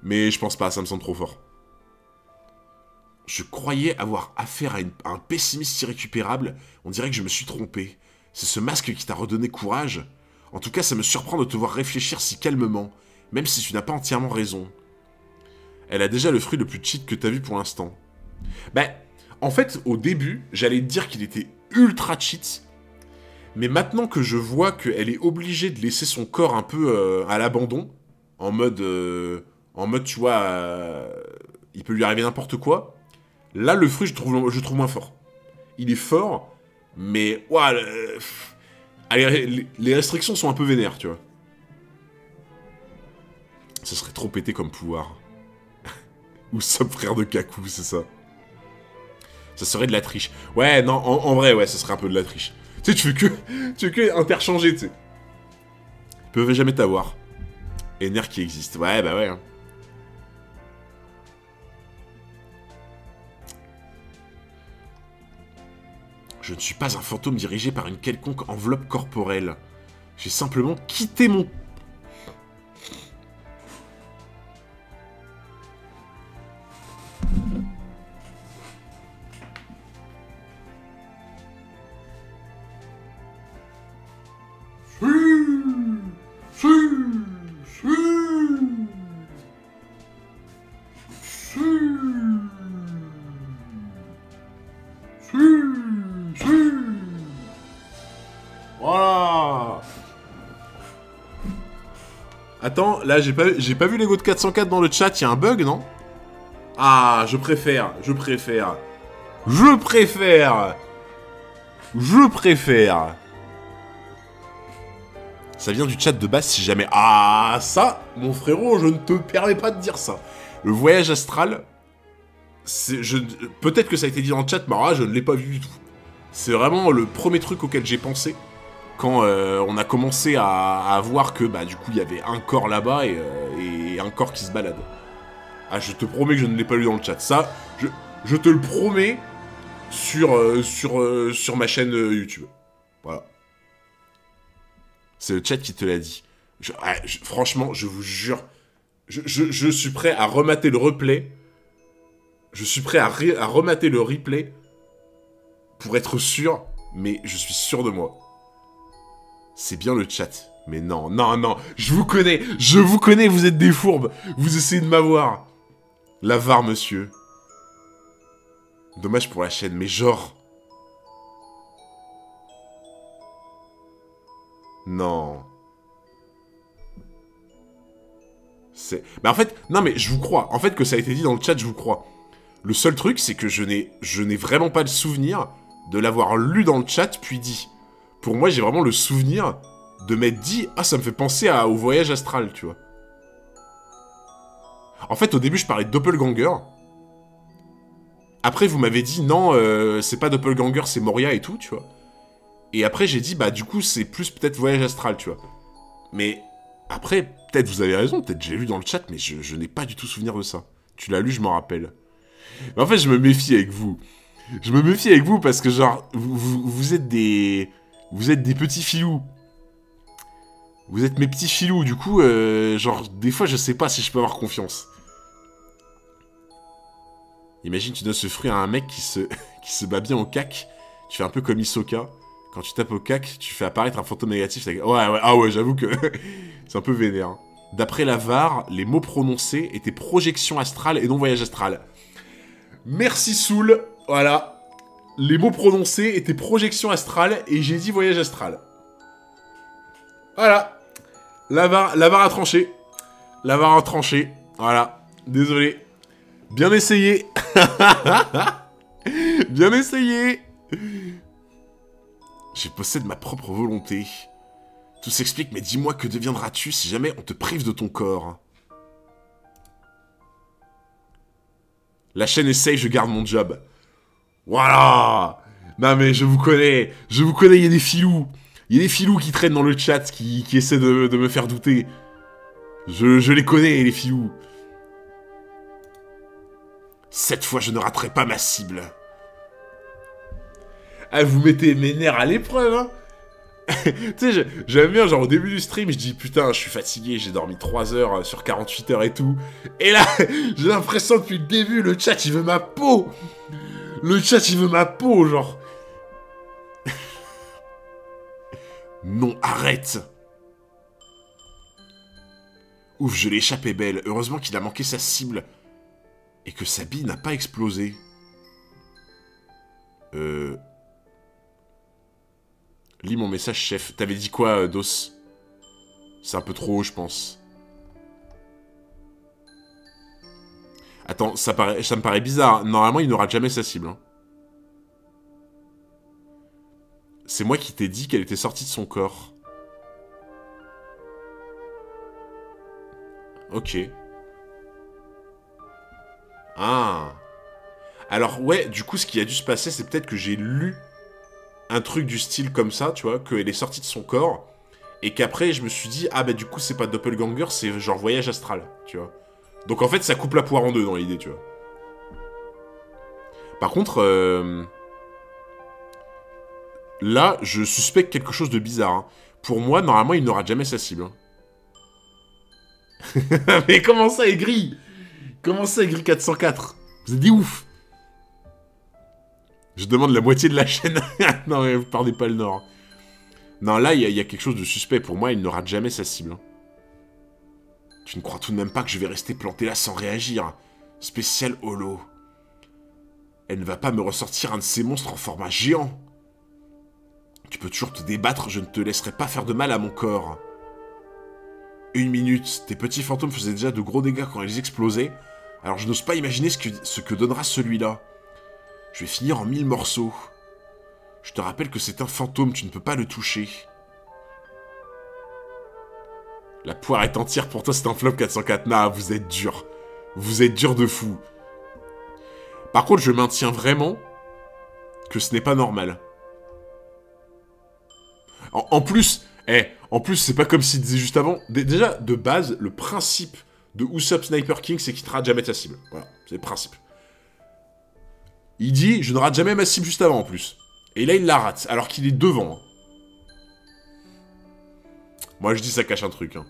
Mais je pense pas, ça me semble trop fort. Je croyais avoir affaire à un pessimiste irrécupérable. On dirait que je me suis trompé. C'est ce masque qui t'a redonné courage. En tout cas, ça me surprend de te voir réfléchir si calmement, même si tu n'as pas entièrement raison. Elle a déjà le fruit le plus cheat que t'as vu pour l'instant. Ben, en fait, au début, j'allais te dire qu'il était ultra cheat. Mais maintenant que je vois qu'elle est obligée de laisser son corps un peu à l'abandon, en mode, tu vois, il peut lui arriver n'importe quoi. Là, le fruit, je trouve moins fort. Il est fort, mais ouah, les restrictions sont un peu vénères, tu vois. Ce serait trop pété comme pouvoir. Ou somme frère de Kaku, c'est ça. Ça serait de la triche. Ouais, non, en vrai, ouais, ça serait un peu de la triche. Tu sais, tu veux que interchanger, tu sais. Ils peuvent jamais t'avoir. Ener qui existe. Ouais, bah ouais. Hein. Je ne suis pas un fantôme dirigé par une quelconque enveloppe corporelle. J'ai simplement quitté mon... Voilà. Attends, là j'ai pas vu l'ego de 404 dans le chat, il y a un bug, non? Ah, je préfère. Ça vient du chat de base si jamais... Ah, ça, mon frérot, je ne te permets pas de dire ça. Le voyage astral, peut-être que ça a été dit dans le chat, mais alors là, je ne l'ai pas vu du tout. C'est vraiment le premier truc auquel j'ai pensé quand on a commencé à voir que, bah, du coup, il y avait un corps là-bas et un corps qui se balade. Ah, je te promets que je ne l'ai pas lu dans le chat. Ça, je te le promets sur ma chaîne YouTube. Voilà. C'est le chat qui te l'a dit. Franchement, je vous jure, je suis prêt à remater le replay. Je suis prêt à remater le replay pour être sûr, mais je suis sûr de moi. C'est bien le chat. Mais non, je vous connais, vous êtes des fourbes. Vous essayez de m'avoir. La VAR, monsieur. Dommage pour la chaîne, mais genre... Non. Mais en fait, non mais je vous crois. En fait, que ça a été dit dans le chat, je vous crois. Le seul truc, c'est que je n'ai vraiment pas le souvenir de l'avoir lu dans le chat, puis dit. Pour moi, j'ai vraiment le souvenir de m'être dit, ah, ça me fait penser au voyage astral, tu vois. En fait, au début, je parlais de Doppelganger. Après, vous m'avez dit, non, c'est pas Doppelganger, c'est Moria et tout, tu vois. Et après, j'ai dit, bah, du coup, c'est plus peut-être voyage astral, tu vois. Mais après, peut-être vous avez raison, peut-être j'ai lu dans le chat, mais je n'ai pas du tout souvenir de ça. Tu l'as lu, je m'en rappelle. Mais en fait, je me méfie avec vous. Je me méfie avec vous parce que, genre, vous êtes des... Vous êtes des petits filous. Vous êtes mes petits filous, du coup, genre, des fois, je sais pas si je peux avoir confiance. Imagine, tu donnes ce fruit à un mec qui se bat bien au cac. Tu fais un peu comme Hisoka. Quand tu tapes au cac, tu fais apparaître un fantôme négatif. Ouais, ah ouais, j'avoue que c'est un peu vénère. Hein. D'après la VAR, les mots prononcés étaient projection astrale et non voyage astral. Merci Soul, voilà. Les mots prononcés étaient projection astrale et j'ai dit voyage astral. Voilà. La VAR a tranché. La VAR a tranché. Voilà. Désolé. Bien essayé. Bien essayé. Je possède ma propre volonté. Tout s'explique, mais dis-moi que deviendras-tu si jamais on te prive de ton corps? La chaîne essaye, je garde mon job. Voilà. Non mais je vous connais, il y a des filous. Il y a des filous qui traînent dans le chat, qui essaient de me faire douter. Je les connais, les filous. Cette fois, je ne raterai pas ma cible. Ah, vous mettez mes nerfs à l'épreuve, hein. Tu sais, j'aime bien, genre, au début du stream, je dis, putain, je suis fatigué, j'ai dormi 3 heures sur 48 heures et tout. Et là, j'ai l'impression, depuis le début, le chat, il veut ma peau. Le chat, il veut ma peau, genre. Non, arrête. Ouf, je l'ai échappé belle. Heureusement qu'il a manqué sa cible. Et que sa bille n'a pas explosé. Lis mon message, chef. T'avais dit quoi, Dos? C'est un peu trop haut, je pense. Attends, ça me paraît bizarre. Normalement, il n'aura jamais sa cible. Hein. C'est moi qui t'ai dit qu'elle était sortie de son corps. Ok. Ah. Alors, ouais, du coup, ce qui a dû se passer, c'est peut-être que j'ai lu un truc du style comme ça, tu vois, qu'elle est sortie de son corps, et qu'après, je me suis dit, ah bah du coup, c'est pas Doppelganger, c'est genre voyage astral, tu vois. Donc en fait, ça coupe la poire en deux dans l'idée, tu vois. Par contre, là, je suspecte quelque chose de bizarre. Hein. Pour moi, normalement, il n'aura jamais sa cible. Hein. Mais comment ça, Aigri? Comment ça, Aigri 404? Vous êtes des ouf. Je demande la moitié de la chaîne. Non, mais vous perdez pas le nord. Non, là, il y a quelque chose de suspect. Pour moi, il ne rate jamais sa cible. Hein. Tu ne crois tout de même pas que je vais rester planté là sans réagir? Spécial holo. Elle ne va pas me ressortir un de ces monstres en format géant. Tu peux toujours te débattre, je ne te laisserai pas faire de mal à mon corps. 1 minute, tes petits fantômes faisaient déjà de gros dégâts quand ils explosaient, alors je n'ose pas imaginer ce que donnera celui-là. Je vais finir en 1000 morceaux. Je te rappelle que c'est un fantôme, tu ne peux pas le toucher. La poire est entière, pour toi c'est un flop 404. Nah, vous êtes dur. Vous êtes dur de fou. Par contre, je maintiens vraiment que ce n'est pas normal. En plus, c'est pas comme s'il disait juste avant. Déjà, de base, le principe de Usopp Sniper King, c'est qu'il ne rate jamais ta cible. Voilà, c'est le principe. Il dit, je ne rate jamais ma cible juste avant, en plus. Et là, il la rate, alors qu'il est devant. Hein. Moi, je dis, ça cache un truc. Hein.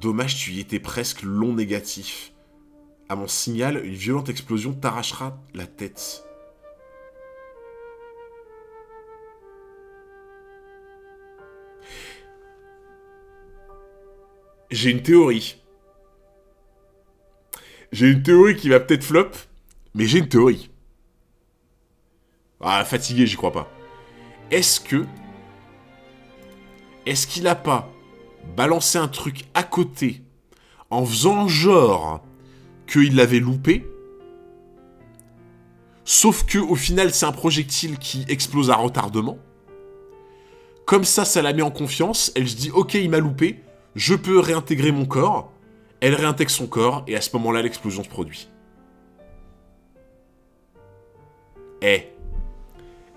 Dommage, tu y étais presque long négatif. À mon signal, une violente explosion t'arrachera la tête. J'ai une théorie. J'ai une théorie qui va peut-être flop, mais j'ai une théorie. Ah, fatigué, j'y crois pas. Est-ce qu'il a pas balancé un truc à côté en faisant genre qu'il l'avait loupé, sauf que au final c'est un projectile qui explose à retardement. Comme ça la met en confiance, elle se dit ok il m'a loupé, je peux réintégrer mon corps, elle réintègre son corps et à ce moment-là l'explosion se produit. Il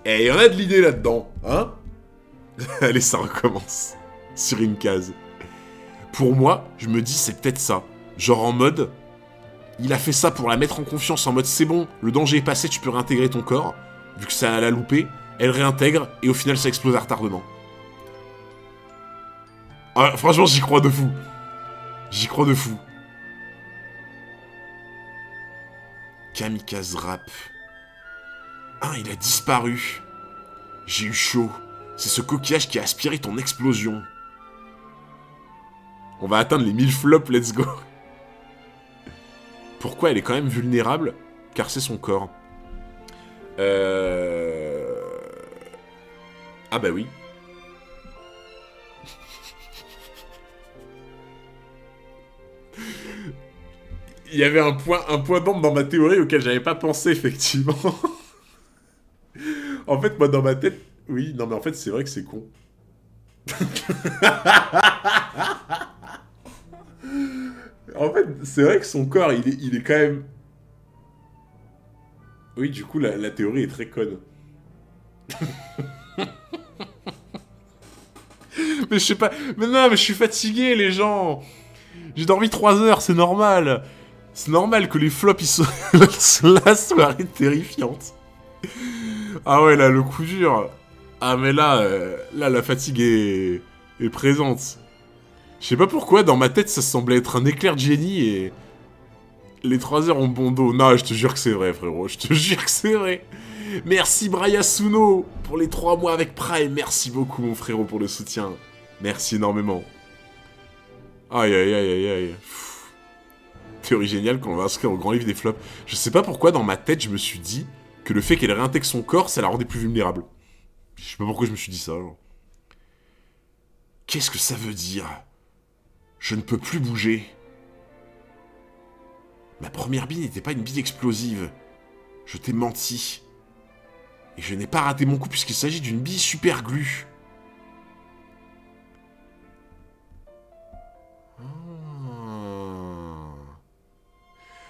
y en a de l'idée là-dedans, hein? Allez, ça recommence. Sur une case. Pour moi, je me dis, c'est peut-être ça. Genre en mode, il a fait ça pour la mettre en confiance, en mode, c'est bon, le danger est passé, tu peux réintégrer ton corps. Vu que ça l'a loupé, elle réintègre, et au final, ça explose à retardement. Ah, franchement, j'y crois de fou. J'y crois de fou. Kamikaze rap. Ah, il a disparu. J'ai eu chaud. C'est ce coquillage qui a aspiré ton explosion. On va atteindre les 1000 flops, let's go. Pourquoi elle est quand même vulnérable? Car c'est son corps. Ah bah oui. Il y avait un point d'ombre dans ma théorie auquel j'avais pas pensé, effectivement. En fait, moi, dans ma tête... Oui, non, mais en fait, c'est vrai que c'est con. En fait, c'est vrai que son corps, il est quand même... Oui, du coup, la théorie est très conne. Mais je sais pas... Mais non, mais je suis fatigué, les gens. J'ai dormi 3 heures, c'est normal. C'est normal que les flops, ils soient... La soirée terrifiante. Ah ouais, là, le coup dur. Ah, mais là, là, la fatigue est présente. Je sais pas pourquoi, dans ma tête, ça semblait être un éclair de génie et... Les 3 heures ont bon dos. Non, je te jure que c'est vrai, frérot. Je te jure que c'est vrai. Merci, Brayasuno, pour les 3 mois avec Prime. Merci beaucoup, mon frérot, pour le soutien. Merci énormément. Aïe, aïe, aïe, aïe, aïe. Théorie géniale qu'on va inscrire au grand livre des flops. Je sais pas pourquoi, dans ma tête, je me suis dit que le fait qu'elle réintègre son corps, ça la rendait plus vulnérable. Je sais pas pourquoi je me suis dit ça, genre. Qu'est-ce que ça veut dire? Je ne peux plus bouger. Ma première bille n'était pas une bille explosive. Je t'ai menti. Et je n'ai pas raté mon coup puisqu'il s'agit d'une bille super glue.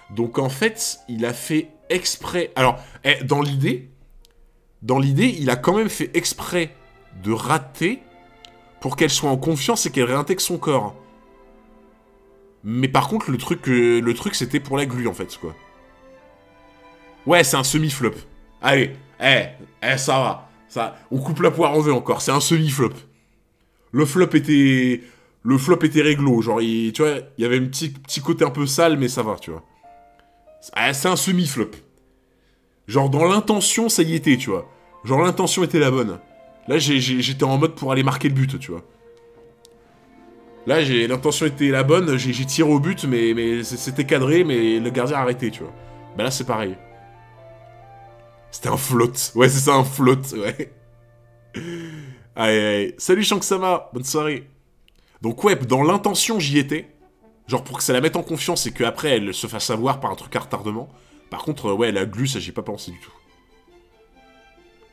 Donc en fait, il a fait exprès... Alors, dans l'idée, il a quand même fait exprès de rater pour qu'elle soit en confiance et qu'elle réintègre son corps. Mais par contre, le truc c'était pour la glu, en fait, quoi. Ouais, c'est un semi-flop. Allez, ça va. Ça, on coupe la poire en deux encore, c'est un semi-flop. Le flop était réglo, genre, tu vois, il y avait un petit côté un peu sale, mais ça va, tu vois. C'est un semi-flop. Genre, dans l'intention, ça y était, tu vois. Genre, l'intention était la bonne. Là, j'étais en mode pour aller marquer le but, tu vois. Là, l'intention était la bonne, j'ai tiré au but, mais c'était cadré, mais le gardien a arrêté, tu vois. Bah là, c'est pareil. C'était un float. Ouais, c'est ça, un float, ouais. Aïe. Salut, Shanksama, bonne soirée. Donc ouais, dans l'intention, j'y étais. Genre pour que ça la mette en confiance et qu'après, elle se fasse avoir par un truc à retardement. Par contre, ouais, la glu, ça, j'y ai pas pensé du tout.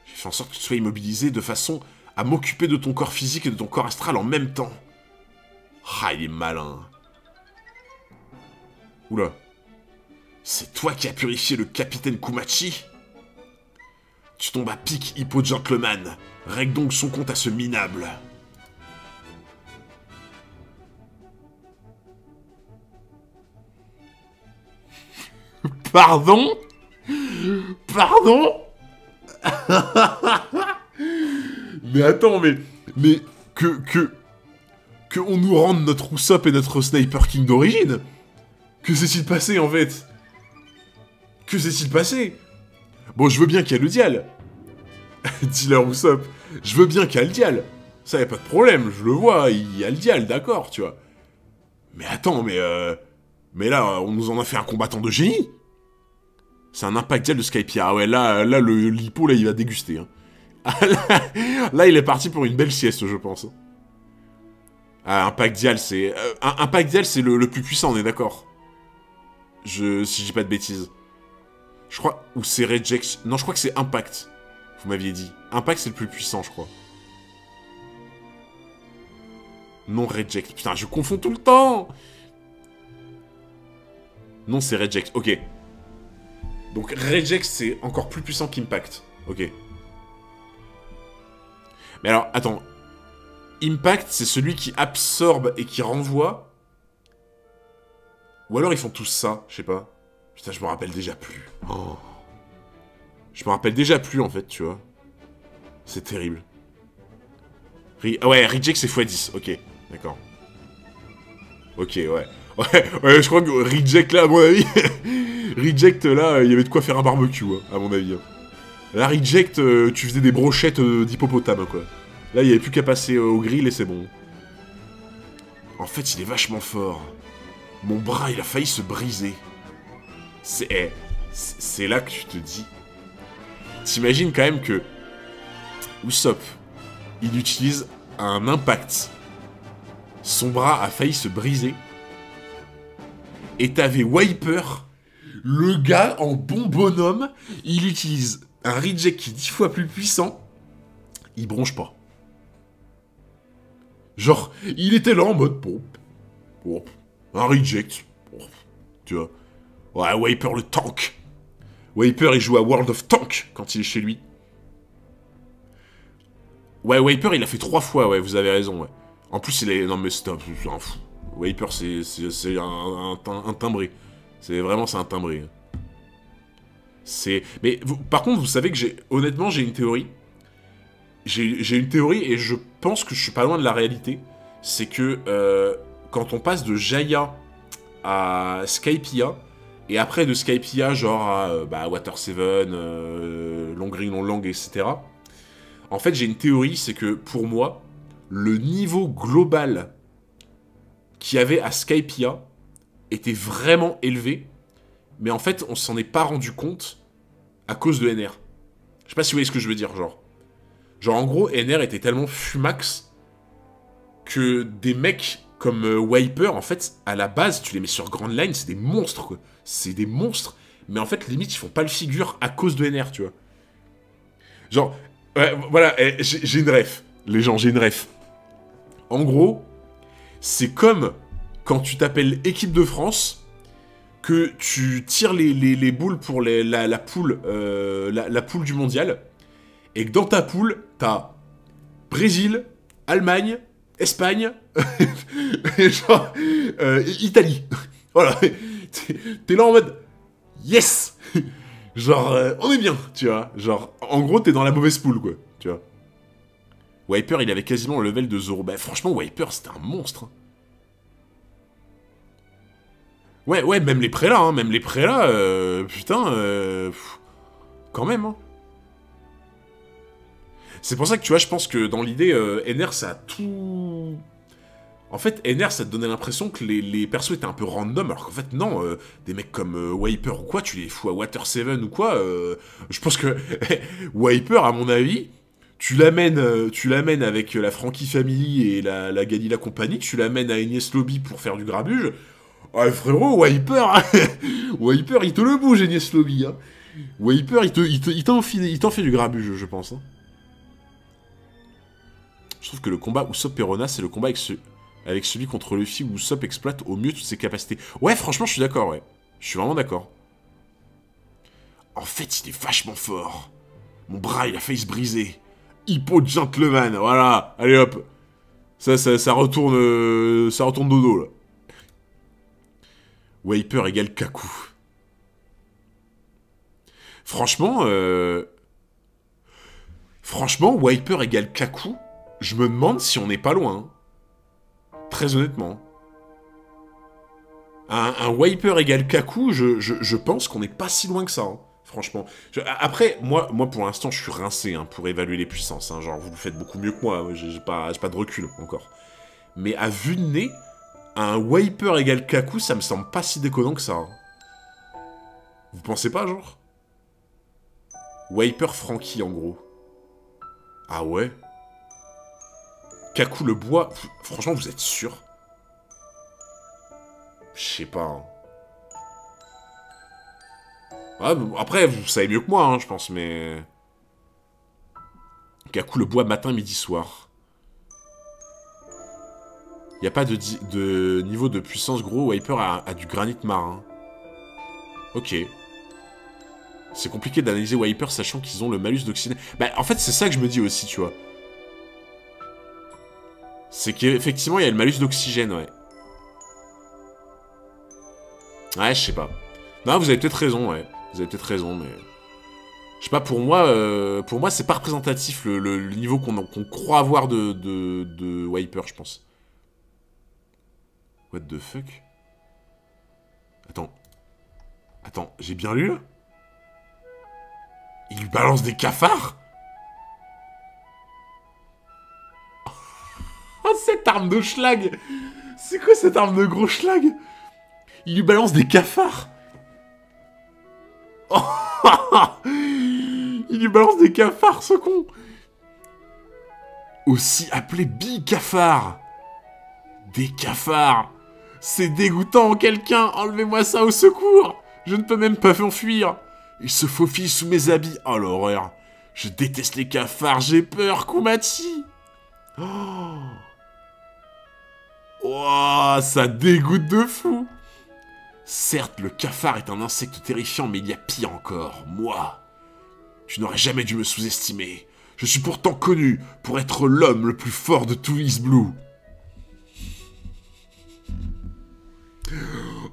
J'ai fait en sorte que tu sois immobilisé de façon à m'occuper de ton corps physique et de ton corps astral en même temps. Ah, il est malin. Oula. C'est toi qui as purifié le capitaine Kumachi? Tu tombes à pic, Hippo Gentleman. Règle donc son compte à ce minable. Pardon? Pardon? Mais attends, mais que on nous rende notre Usopp et notre Sniper King d'origine? Que s'est-il passé, en fait? Que s'est-il passé? Bon, je veux bien qu'il y ait le dial. Dealer Usopp. Je veux bien qu'il y ait le dial. Ça, y a pas de problème, je le vois, il y a le dial, d'accord, tu vois. Mais attends, mais là, on nous en a fait un combattant de génie. C'est un impact dial de Skypiea. Ah ouais, là, le lipo, là, il va déguster. Hein. Là, il est parti pour une belle sieste, je pense. Ah, Impact Dial, c'est... Impact Dial, c'est le plus puissant, on est d'accord. Si je dis pas de bêtises. Je crois... Ou c'est Reject... Non, je crois que c'est Impact. Vous m'aviez dit. Impact, c'est le plus puissant, je crois. Non, Reject. Putain, je confonds tout le temps. Non, c'est Reject. Ok. Donc, Reject, c'est encore plus puissant qu'Impact. Ok. Mais alors, attends... Impact, c'est celui qui absorbe et qui renvoie. Ou alors ils font tous ça, je sais pas. Putain, je me rappelle déjà plus. Oh. Je me rappelle déjà plus, en fait, tu vois. C'est terrible. Ouais, Reject, c'est x10. Ok, d'accord. Ok, ouais. Ouais, je crois que Reject, là, à mon avis... Reject, là, il y avait de quoi faire un barbecue, hein, à mon avis. Là, Reject, tu faisais des brochettes d'hippopotame, quoi. Là, il n'y avait plus qu'à passer au grill et c'est bon. En fait, il est vachement fort. Mon bras, il a failli se briser. C'est là que tu te dis... T'imagines quand même que... Usopp, il utilise un impact. Son bras a failli se briser. Et t'avais Wiper, le gars en bon bonhomme, il utilise un reject qui est 10 fois plus puissant. Il bronche pas. Genre, il était là en mode... Bon, un reject. Bon, tu vois. Ouais, Wiper le tank. Wiper, il joue à World of Tank quand il est chez lui. Ouais, Wiper, il a fait 3 fois, ouais, vous avez raison, ouais. En plus, il est... Non, mais c'est un fou. Wiper, c'est un timbré. C'est vraiment, c'est un timbré. C'est... Mais, par contre, vous savez que j'ai... Honnêtement, j'ai une théorie. J'ai une théorie, et je pense que je suis pas loin de la réalité. C'est que, quand on passe de Jaya à Skypiea, et après de Skypiea, genre à Water 7, Long Ring, Long Lang, etc. En fait, j'ai une théorie, c'est que pour moi, le niveau global qu'il y avait à Skypiea était vraiment élevé, mais en fait, on s'en est pas rendu compte à cause de NR. Je sais pas si vous voyez ce que je veux dire, genre. Genre, en gros, NR était tellement fumax que des mecs comme Wiper, en fait, à la base, tu les mets sur Grand Line, c'est des monstres, quoi. C'est des monstres, mais en fait, limite, ils font pas le figure à cause de NR, tu vois. Genre, ouais, voilà, j'ai une ref. Les gens, j'ai une ref. En gros, c'est comme quand tu t'appelles équipe de France, que tu tires les boules pour la poule, la poule du mondial, et que dans ta poule, t'as Brésil, Allemagne, Espagne, et genre, Italie. Voilà. T'es là en mode, yes. Genre, on est bien, tu vois. Genre, en gros, t'es dans la mauvaise poule, quoi, tu vois. Wiper, il avait quasiment le level de Zoro. Bah, franchement, Wiper, c'était un monstre. Hein. Ouais, même les prélats, hein, même les prélats, putain, quand même, hein. C'est pour ça que, tu vois, je pense que dans l'idée, NR, ça a tout... En fait, NR, ça te donnait l'impression que les persos étaient un peu random, alors qu'en fait, non, des mecs comme Wiper ou quoi, tu les fous à Water 7 ou quoi, je pense que Wiper, à mon avis, tu l'amènes avec la Frankie Family et la Ganila Company, tu l'amènes à Enies Lobby pour faire du grabuge. Ouais, frérot, Wiper, Wiper, il te le bouge, Enies Lobby, hein. Wiper, il t'en fait du grabuge, je pense. Hein. Je trouve que le combat Usopp Perona, c'est le combat avec celui contre Luffy où Usopp exploite au mieux toutes ses capacités. Ouais, franchement, je suis d'accord, ouais. Je suis vraiment d'accord. En fait, il est vachement fort. Mon bras, il a failli se briser. Hippo Gentleman, voilà. Allez, hop. Ça retourne dodo, là. Wiper égale Kaku. Franchement, Wiper égale Kaku, je me demande si on n'est pas loin. Hein. Très honnêtement. Un Wiper égale Kaku, je pense qu'on n'est pas si loin que ça. Hein. Franchement. Après, moi pour l'instant, je suis rincé hein, pour évaluer les puissances. Hein. Genre, vous le faites beaucoup mieux que moi. J'ai pas de recul encore. Mais à vue de nez, un Wiper égale Kaku, ça me semble pas si déconnant que ça. Hein. Vous pensez pas, genre Wiper Frankie, en gros. Ah ouais Kaku le bois... Franchement, vous êtes sûr? Je sais pas. Hein. Ah, après, vous savez mieux que moi, hein, je pense, mais... Kaku le bois matin, midi, soir. Y a pas de niveau de puissance gros. Wiper a du granit marin. Ok. C'est compliqué d'analyser Wiper sachant qu'ils ont le malus d'oxygène. Bah, en fait, c'est ça que je me dis aussi, tu vois. C'est qu'effectivement, il y a le malus d'oxygène, ouais. Ouais, je sais pas. Non, vous avez peut-être raison, ouais. Vous avez peut-être raison, mais... Je sais pas, pour moi, c'est pas représentatif le niveau qu'on croit avoir de Wiper, je pense. What the fuck? Attends, j'ai bien lu, là? Il lui balance des cafards? Oh, cette arme de schlag! C'est quoi cette arme de gros schlag? Il lui balance des cafards! Oh, il lui balance des cafards, ce con! Aussi appelé bicafard! Des cafards! C'est dégoûtant, quelqu'un! Enlevez-moi ça au secours! Je ne peux même pas m'enfuir! Il se faufile sous mes habits! Oh l'horreur! Je déteste les cafards, j'ai peur, Kumachi! Oh, oh, ça dégoûte de fou! Certes, le cafard est un insecte terrifiant, mais il y a pire encore. Moi, tu n'aurais jamais dû me sous-estimer. Je suis pourtant connu pour être l'homme le plus fort de tout East Blue.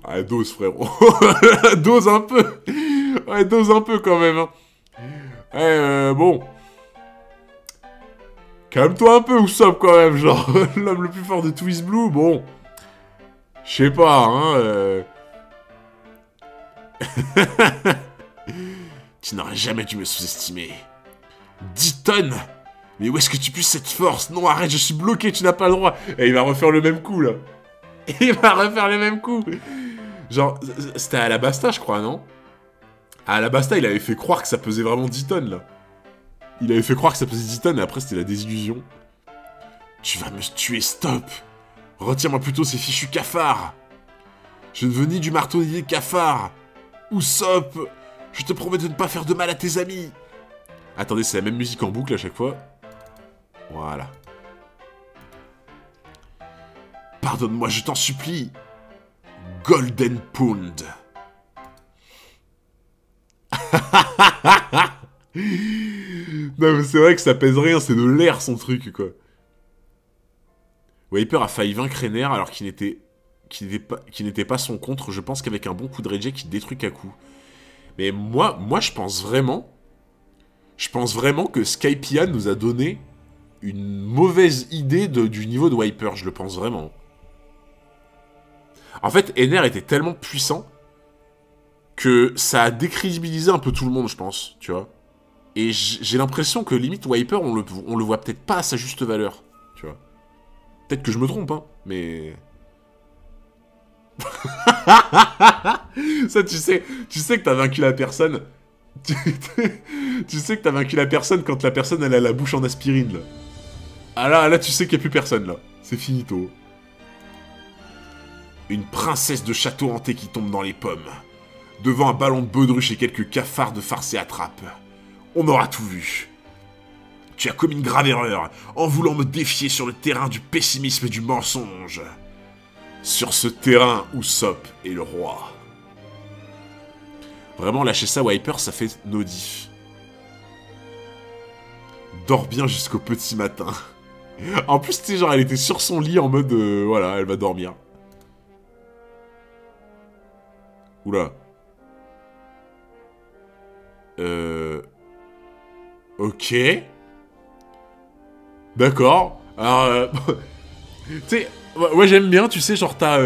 Ah, dose, frérot. Dose un peu. Ouais, dose un peu, quand même. Hein. Bon. Calme-toi un peu, Usopp, quand même. Genre, l'homme le plus fort de tout East Blue, bon. Je sais pas, hein. Tu n'aurais jamais dû me sous-estimer. 10 tonnes. Mais où est-ce que tu puisses cette force? Non, arrête, je suis bloqué, tu n'as pas le droit. Et il va refaire le même coup, là. Il va refaire le même coup. Genre, c'était à Alabasta, je crois, non? À Alabasta, il avait fait croire que ça pesait vraiment 10 tonnes, là. Il avait fait croire que ça pesait 10 tonnes, et après, c'était la désillusion. Tu vas me tuer, stop. Retire-moi plutôt ces fichus cafards. Je ne veux ni du marteau-nier cafard. Usopp, je te promets de ne pas faire de mal à tes amis. Attendez, c'est la même musique en boucle à chaque fois. Voilà. Pardonne-moi, je t'en supplie. Golden Pound. Non mais c'est vrai que ça pèse rien, c'est de l'air son truc quoi. Wiper a failli vaincre Ener alors qu'il n'était pas son contre. Je pense qu'avec un bon coup de reject il détruit Kaku. Mais moi je pense vraiment que Skypiea nous a donné une mauvaise idée du niveau de Wiper, je le pense vraiment. En fait, Ener était tellement puissant que ça a décrédibilisé un peu tout le monde, je pense, tu vois. Et j'ai l'impression que limite Wiper, on le voit peut-être pas à sa juste valeur, tu vois. Peut-être que je me trompe, hein, mais... Ça, tu sais que t'as vaincu la personne... tu sais que t'as vaincu la personne quand la personne, elle a la bouche en aspirine, là. Ah là, tu sais qu'il n'y a plus personne, là. C'est finito. Une princesse de château hanté qui tombe dans les pommes. Devant un ballon de baudruche et quelques cafards de farce et attrape. On aura tout vu. Tu as commis une grave erreur en voulant me défier sur le terrain du pessimisme et du mensonge. Sur ce terrain, Usopp est le roi. Vraiment, lâcher ça, Wiper, ça fait naudif. Dors bien jusqu'au petit matin. En plus, tu sais, genre, elle était sur son lit en mode... voilà, elle va dormir. Oula. Ok. D'accord. Alors, tu sais, moi j'aime bien, tu sais, genre t'as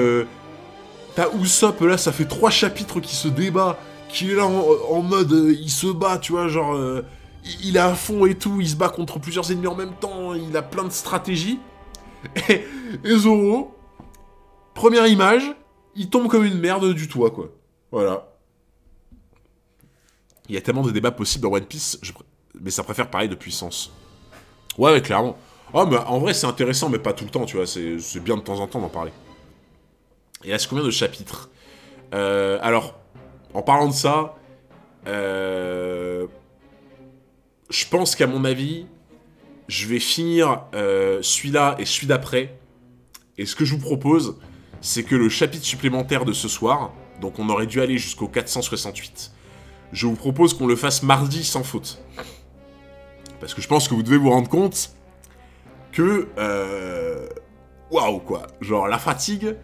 Usopp, là, ça fait 3 chapitres qui se débat, qu'il est là en mode, il se bat, tu vois, genre, il est à fond et tout, il se bat contre plusieurs ennemis en même temps, il a plein de stratégies. Et Zoro, première image, il tombe comme une merde du toit, quoi. Voilà. Il y a tellement de débats possibles dans One Piece, mais ça préfère parler de puissance. Ouais, clairement. Oh, mais en vrai, c'est intéressant, mais pas tout le temps, tu vois. C'est bien de temps en temps d'en parler. Et là, c'est combien de chapitres? Alors, en parlant de ça, je pense qu'à mon avis, je vais finir celui-là et celui d'après. Et ce que je vous propose, c'est que le chapitre supplémentaire de ce soir, donc on aurait dû aller jusqu'au 468, je vous propose qu'on le fasse mardi sans faute. Parce que je pense que vous devez vous rendre compte que... waouh, quoi. Genre, la fatigue,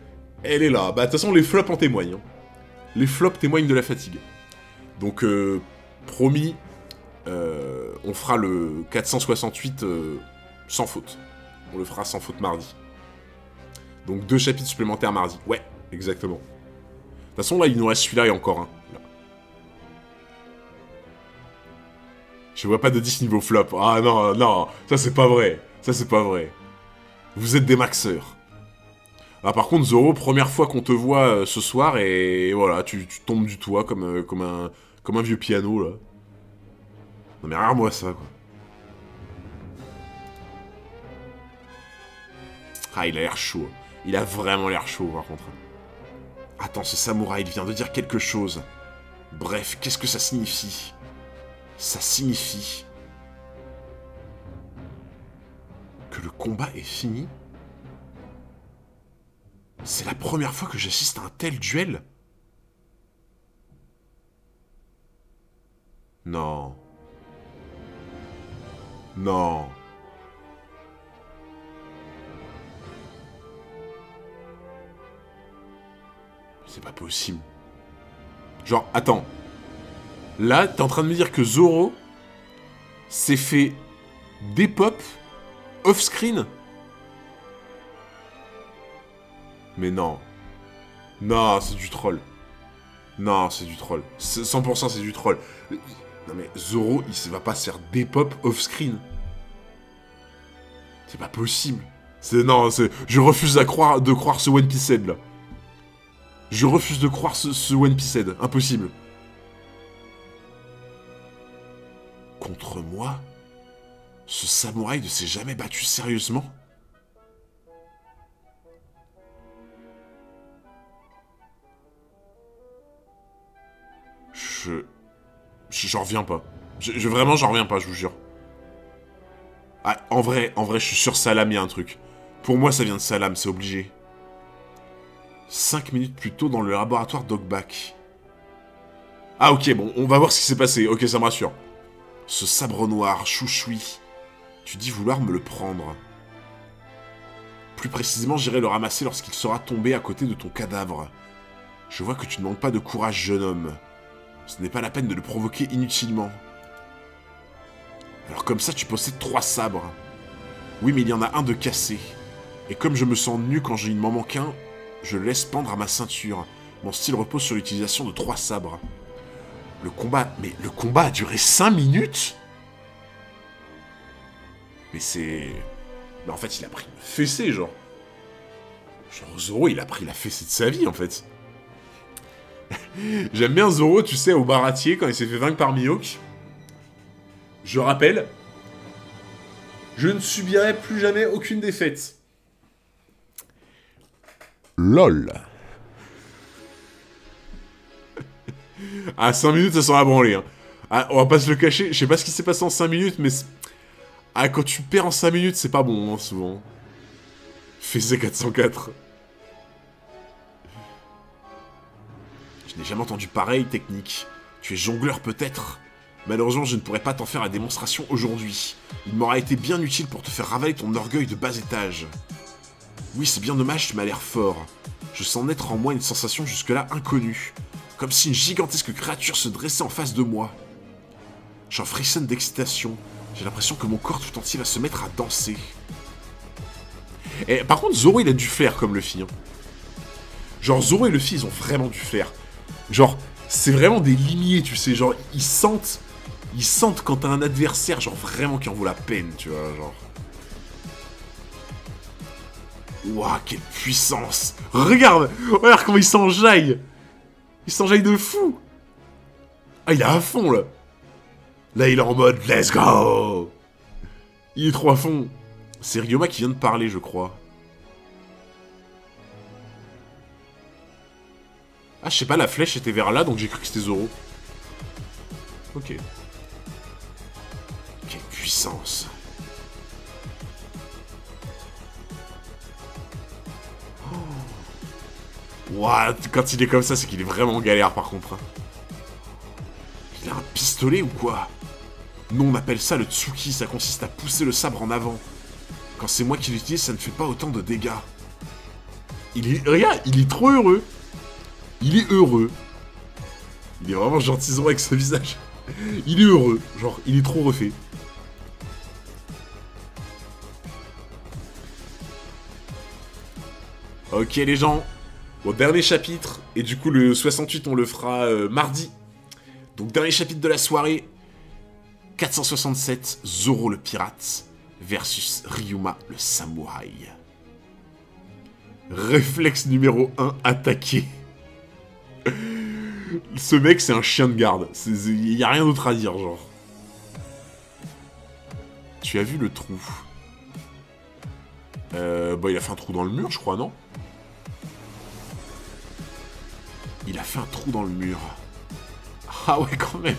elle est là. Bah, de toute façon, les flops en témoignent. Hein. Les flops témoignent de la fatigue. Donc, promis, on fera le 468 sans faute. On le fera sans faute mardi. Donc, 2 chapitres supplémentaires mardi. Ouais, exactement. De toute façon, là, il nous reste celui-là et encore un. Là. Je vois pas de 10 niveau flop. Ah non, non, ça c'est pas vrai. Ça c'est pas vrai. Vous êtes des maxeurs. Ah, par contre, Zoro, première fois qu'on te voit ce soir, et voilà, tu tombes du toit comme un vieux piano, là. Non mais rare-moi ça, quoi. Ah, il a l'air chaud. Il a vraiment l'air chaud, par contre. Attends, ce samouraï, il vient de dire quelque chose. Bref, qu'est-ce que ça signifie? Ça signifie... que le combat est fini? C'est la première fois que j'assiste à un tel duel? Non. Non. C'est pas possible. Genre, attends. Là, t'es en train de me dire que Zoro s'est fait dépop off-screen? Mais non. Non, c'est du troll. Non, c'est du troll. 100% c'est du troll. Non mais Zoro, il va pas se faire dépop off-screen. C'est pas possible. Non, je refuse de croire ce One Piece Head, là. Je refuse de croire ce One Piece Head. Impossible. Contre moi? Ce samouraï ne s'est jamais battu sérieusement? J'en reviens pas. Vraiment, j'en reviens pas, je vous jure. Ah, en vrai, je suis sûr Salam, il y a un truc. Pour moi, ça vient de Salam, c'est obligé. 5 minutes plus tôt dans le laboratoire d'Ogback. Ah, ok, bon, on va voir ce qui s'est passé. Ok, ça me rassure. Ce sabre noir, chouchoui. Tu dis vouloir me le prendre. Plus précisément, j'irai le ramasser lorsqu'il sera tombé à côté de ton cadavre. Je vois que tu ne manques pas de courage, jeune homme. Ce n'est pas la peine de le provoquer inutilement. Alors comme ça, tu possèdes 3 sabres. Oui, mais il y en a un de cassé. Et comme je me sens nu quand il m'en manque un, je le laisse pendre à ma ceinture. Mon style repose sur l'utilisation de 3 sabres. Le combat a duré 5 minutes? Mais c'est... Mais en fait, il a pris une fessée, genre. Genre, Zoro, il a pris la fessée de sa vie, en fait. J'aime bien Zoro, tu sais, au baratier, quand il s'est fait vaincre par Mihawk. Je rappelle, je ne subirai plus jamais aucune défaite. LOL. À 5 minutes, ça sent la branlée. Hein. Ah, on va pas se le cacher, je sais pas ce qui s'est passé en 5 minutes, mais... Ah, quand tu perds en 5 minutes, c'est pas bon, hein, souvent. Fessée 404. Je n'ai jamais entendu pareille technique. Tu es jongleur peut-être? Malheureusement, je ne pourrais pas t'en faire la démonstration aujourd'hui. Il m'aura été bien utile pour te faire ravaler ton orgueil de bas étage. Oui, c'est bien dommage, tu m'as l'air fort. Je sens naître en moi une sensation jusque-là inconnue. Comme si une gigantesque créature se dressait en face de moi. J'en frissonne d'excitation. J'ai l'impression que mon corps tout entier va se mettre à danser. Et par contre, Zoro, il a du flair comme Luffy. Hein. Genre, Zoro et Luffy, ils ont vraiment du flair. Genre, c'est vraiment des limiers, tu sais. Genre, ils sentent quand t'as un adversaire, genre, vraiment qui en vaut la peine, tu vois, genre. Ouah, quelle puissance! Regarde comment il s'enjaille! Il s'enjaille de fou! Ah, il est à fond, là! Là, il est en mode « Let's go !» Il est trop à fond. C'est Ryoma qui vient de parler, je crois. Ah, je sais pas, la flèche était vers là, donc j'ai cru que c'était Zoro. Ok. Quelle puissance. Ouah, quand il est comme ça, c'est qu'il est vraiment en galère, par contre. Il a un pistolet ou quoi? Non, on appelle ça le Tsuki, ça consiste à pousser le sabre en avant. Quand c'est moi qui l'utilise, ça ne fait pas autant de dégâts. Regarde, il est trop heureux. Il est heureux. Il est vraiment gentil avec ce visage. Il est heureux. Genre, il est trop refait. Ok, les gens. Bon, dernier chapitre. Et du coup, le 68, on le fera mardi. Donc, dernier chapitre de la soirée. 467, Zoro le pirate versus Ryuma le samouraï. Réflexe numéro 1, attaquer. Ce mec, c'est un chien de garde. Il n'y a rien d'autre à dire, genre. Tu as vu le trou? Bah, il a fait un trou dans le mur, je crois, non? Il a fait un trou dans le mur. Ah ouais, quand même.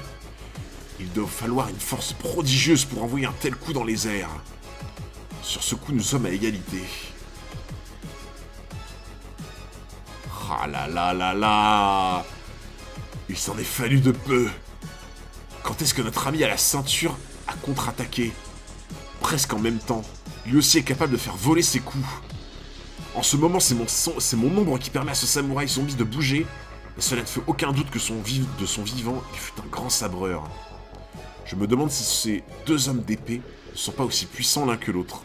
Il doit falloir une force prodigieuse pour envoyer un tel coup dans les airs. Sur ce coup, nous sommes à égalité. Ah là là là là. Il s'en est fallu de peu. Quand est-ce que notre ami à la ceinture a contre-attaqué? presque en même temps. Lui aussi est capable de faire voler ses coups. En ce moment, c'est mon ombre qui permet à ce samouraï zombie de bouger, et cela ne fait aucun doute que de son vivant, il fut un grand sabreur. Je me demande si ces deux hommes d'épée ne sont pas aussi puissants l'un que l'autre.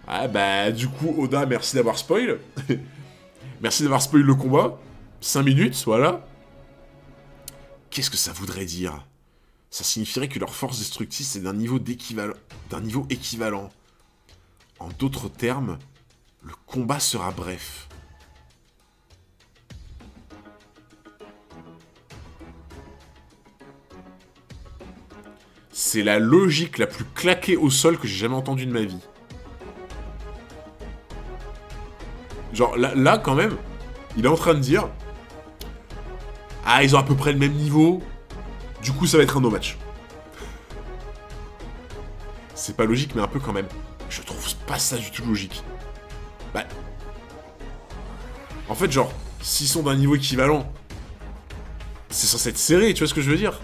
Ah bah, du coup, Oda, merci d'avoir spoil. Merci d'avoir spoil le combat. 5 minutes, voilà. Qu'est-ce que ça voudrait dire? Ça signifierait que leur force destructrice est d'un niveau équivalent. En d'autres termes, le combat sera bref. C'est la logique la plus claquée au sol que j'ai jamais entendue de ma vie. Genre, là, quand même, il est en train de dire... Ah, ils ont à peu près le même niveau. Du coup, ça va être un no match. C'est pas logique, mais un peu quand même. Je trouve pas ça du tout logique. Bah... En fait, genre, s'ils sont d'un niveau équivalent, c'est censé être serré, tu vois ce que je veux dire?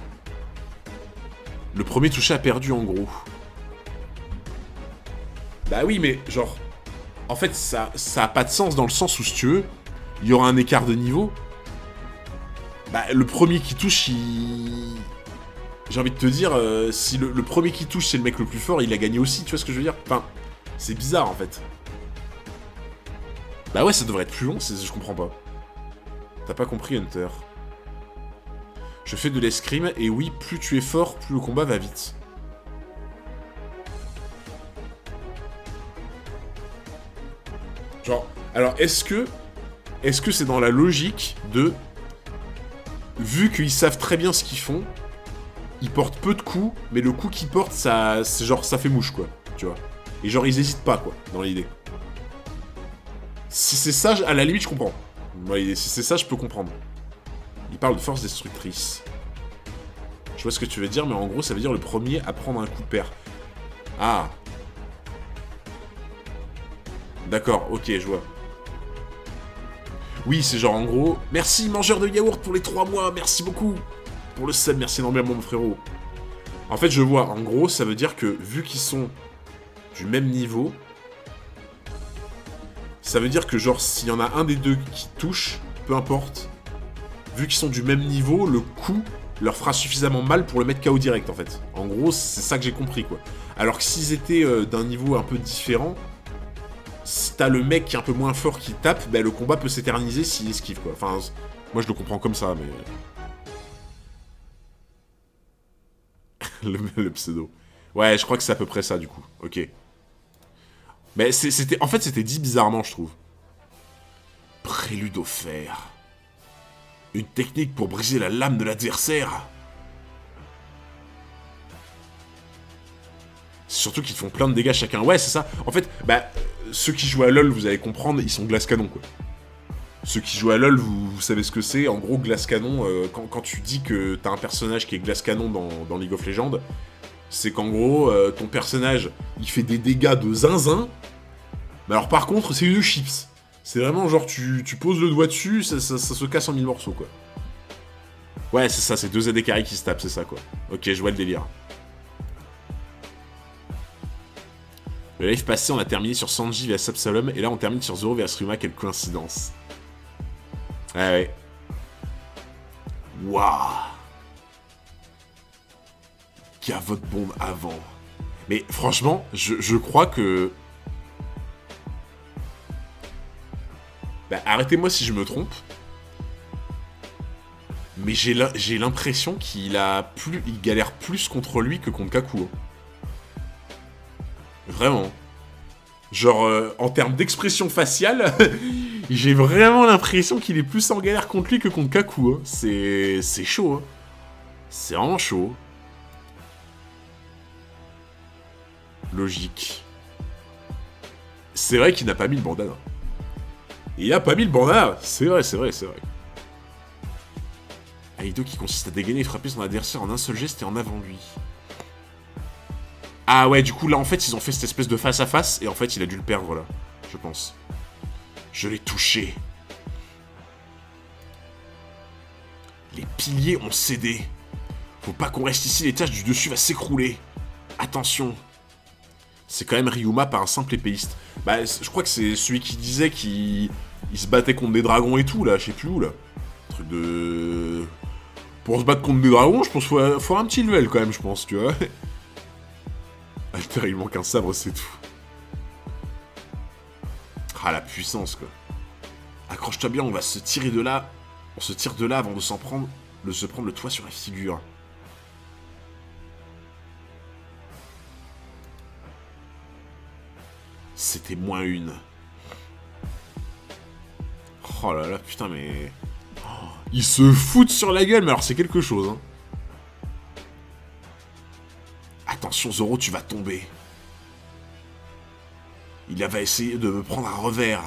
Le premier touché a perdu, en gros. Bah oui, mais genre... En fait, ça a pas de sens dans le sens où, si tu veux, il y aura un écart de niveau. Bah, le premier qui touche, il... J'ai envie de te dire, si le premier qui touche, c'est le mec le plus fort, il a gagné aussi, tu vois ce que je veux dire? Enfin, c'est bizarre, en fait. Bah ouais, ça devrait être plus long, je comprends pas. T'as pas compris, Hunter. Je fais de l'escrime, et oui, plus tu es fort, plus le combat va vite. Genre, alors, est-ce que c'est dans la logique de... Vu qu'ils savent très bien ce qu'ils font, ils portent peu de coups, mais le coup qu'ils portent, ça, c'est genre, ça fait mouche, quoi, tu vois. Et genre, ils hésitent pas, quoi, dans l'idée. Si c'est ça, à la limite, je comprends. Ouais, si c'est ça, je peux comprendre. Il parle de force destructrice. Je vois ce que tu veux dire, mais en gros, ça veut dire le premier à prendre un coup de paire. Ah. D'accord, ok, je vois. Oui, c'est genre en gros... Merci, mangeur de yaourt, pour les 3 mois, merci beaucoup. Pour le sub, merci énormément, mon frérot. En fait, je vois, en gros, ça veut dire que, vu qu'ils sont du même niveau... Ça veut dire que, genre, s'il y en a un des deux qui touche, peu importe, vu qu'ils sont du même niveau, le coup leur fera suffisamment mal pour le mettre KO direct, en fait. En gros, c'est ça que j'ai compris, quoi. Alors que s'ils étaient d'un niveau un peu différent... Si t'as le mec qui est un peu moins fort qui tape, bah le combat peut s'éterniser s'il esquive, quoi. Enfin, moi je le comprends comme ça, mais... le pseudo. Ouais, je crois que c'est à peu près ça, du coup. Ok. Mais c'était... En fait, c'était dit bizarrement, je trouve. Prélude au fer. Une technique pour briser la lame de l'adversaire. Surtout qu'ils font plein de dégâts chacun. Ouais, c'est ça. En fait, bah... Ceux qui jouent à LoL, vous allez comprendre, ils sont glace canon, quoi. Ceux qui jouent à LoL, vous savez ce que c'est. En gros, glace canon, quand tu dis que t'as un personnage qui est glace canon dans League of Legends, c'est qu'en gros, ton personnage, il fait des dégâts de zinzin, mais alors par contre, c'est une chips. C'est vraiment genre, tu poses le doigt dessus, ça se casse en 1000 morceaux, quoi. Ouais, c'est ça, c'est 2 AD carry qui se tapent, c'est ça, quoi. Ok, je vois le délire. Le live passé, on a terminé sur Sanji vs Absalom, et là on termine sur Zoro vs Ryuma, quelle coïncidence. Ouais. Waouh. Qui a votre bombe avant. Mais franchement, je crois que... Bah, arrêtez-moi si je me trompe. Mais j'ai l'impression qu'il galère plus contre lui que contre Kakuo. Vraiment. Genre, en termes d'expression faciale, j'ai vraiment l'impression qu'il est plus en galère contre lui que contre Kaku. Hein. C'est chaud. Hein. C'est vraiment chaud. Logique. C'est vrai qu'il n'a pas mis le bandana. Il a pas mis le bandana. C'est vrai. Aido qui consiste à dégainer et frapper son adversaire en un seul geste et en avant lui. Ah ouais, du coup, là, en fait, ils ont fait cette espèce de face-à-face, et en fait, il a dû le perdre, là, je pense. Je l'ai touché. Les piliers ont cédé. Faut pas qu'on reste ici, l'étage du dessus va s'écrouler. Attention. c'est quand même Ryuma par un simple épéiste. Bah, je crois que c'est celui qui disait qu'il se battait contre des dragons et tout, là, je sais plus où, là. Truc de... Pour se battre contre des dragons, je pense qu'il faut un petit level, quand même, je pense, tu vois. Alter, il manque un sabre, c'est tout. Ah, la puissance, quoi. Accroche-toi bien, on va se tirer de là. On se tire de là avant de se prendre le toit sur la figure. C'était moins une. Oh là là, putain, mais... Oh, ils se foutent sur la gueule, mais alors c'est quelque chose, hein. Attention, Zoro, tu vas tomber. Il va essayer de me prendre un revers.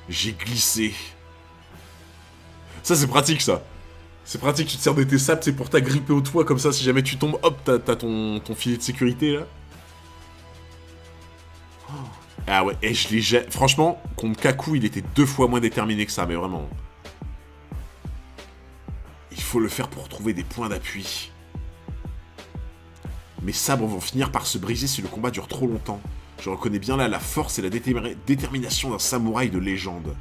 J'ai glissé. Ça, c'est pratique, ça. C'est pratique, tu te sers de tes sables, c'est pour t'agripper au toit, comme ça, si jamais tu tombes, hop, t'as ton filet de sécurité, là. Oh. Ah ouais, et je l'ai déjà... Franchement, contre Kaku, il était 2 fois moins déterminé que ça, mais vraiment. Il faut le faire pour trouver des points d'appui. Mes sabres vont finir par se briser si le combat dure trop longtemps. Je reconnais bien là la force et la détermination d'un samouraï de légende.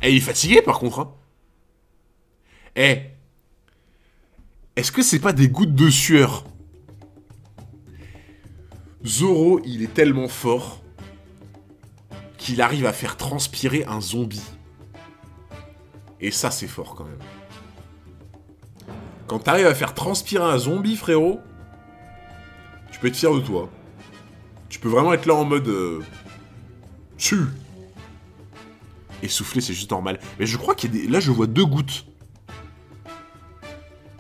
Eh, il est fatigué par contre, hein. Eh, est-ce que c'est pas des gouttes de sueur? Zoro, il est tellement fort qu'il arrive à faire transpirer un zombie. Et ça, c'est fort quand même. Quand t'arrives à faire transpirer un zombie, frérot, tu peux être fier de toi. Tu peux vraiment être là en mode... Tue. Essoufflé, c'est juste normal. Mais je crois qu'il y a des... Là, je vois 2 gouttes.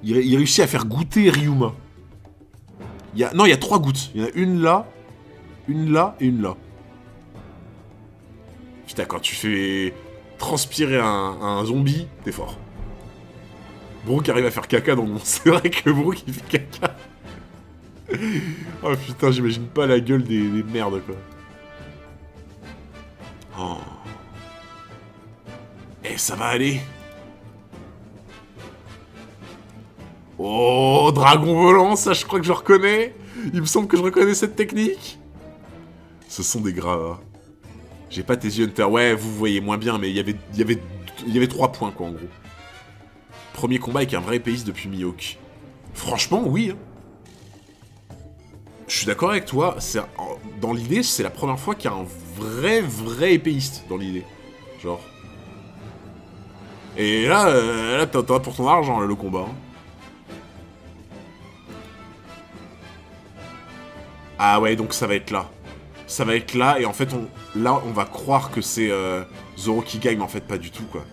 Il réussit à faire goûter Ryuma. Non, il y a 3 gouttes. Il y en a une là et une là. Putain, quand tu fais transpirer un zombie, t'es fort. Brook arrive à faire caca, donc c'est vrai que Brook il fait caca. Oh putain, j'imagine pas la gueule des merdes, quoi. Oh. Eh, ça va aller. Oh, dragon volant, ça je crois que je reconnais. Il me semble que je reconnais cette technique. Ce sont des gras. J'ai pas tes yeux, Hunter. Ouais, vous voyez moins bien, mais il y avait 3 points, quoi, en gros. Premier combat avec un vrai épéiste depuis Mihawk. Franchement, oui. Hein. Je suis d'accord avec toi. Dans l'idée, c'est la première fois qu'il y a un vrai épéiste dans l'idée. Genre. Et là t'as pour ton argent, là, le combat. Hein. Ah ouais, donc ça va être là. Ça va être là, et en fait, là, on va croire que c'est Zoro qui gagne, mais en fait, pas du tout, quoi.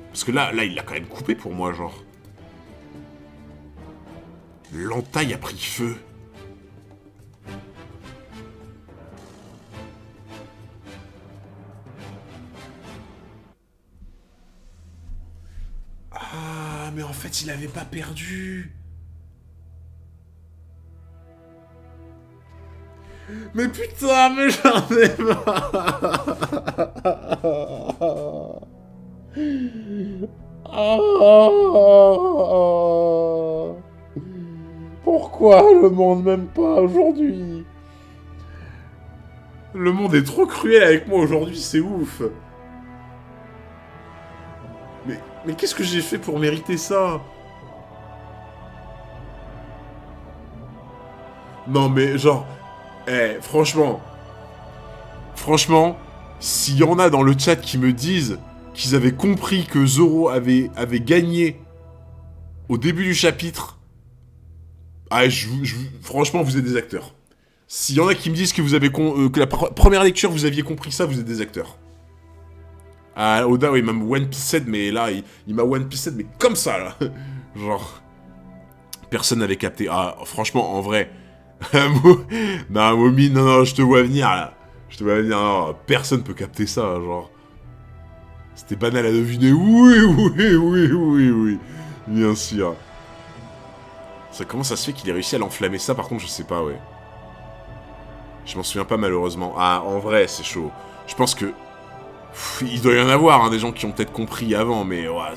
Parce que là, il l'a quand même coupé pour moi, genre. L'entaille a pris feu. Ah, mais en fait, il avait pas perdu. Mais putain, mais j'en ai marre. Pourquoi le monde m'aime pas aujourd'hui? Le monde est trop cruel avec moi aujourd'hui, c'est ouf. Mais qu'est-ce que j'ai fait pour mériter ça? Non mais genre... Eh, franchement, s'il y en a dans le chat qui me disent qu'ils avaient compris que Zoro avait gagné au début du chapitre, ah, franchement, vous êtes des acteurs. S'il y en a qui me disent que vous avez que la première lecture, vous aviez compris ça, vous êtes des acteurs. Ah, Oda, oui, il m'a One Piece, mais là, il m'a One Piece, mais comme ça, là. Genre, personne n'avait capté. Ah, franchement, en vrai... Non, Momi, non, je te vois venir, là. Je te vois venir, non, personne peut capter ça, genre. C'était banal à deviner. Oui. Bien sûr. Ça, comment ça se fait qu'il ait réussi à l'enflammer ça, par contre, je sais pas, ouais. Je m'en souviens pas, malheureusement. Ah, en vrai, c'est chaud. Je pense que... Il doit y en avoir, hein, des gens qui ont peut-être compris avant, mais ouais,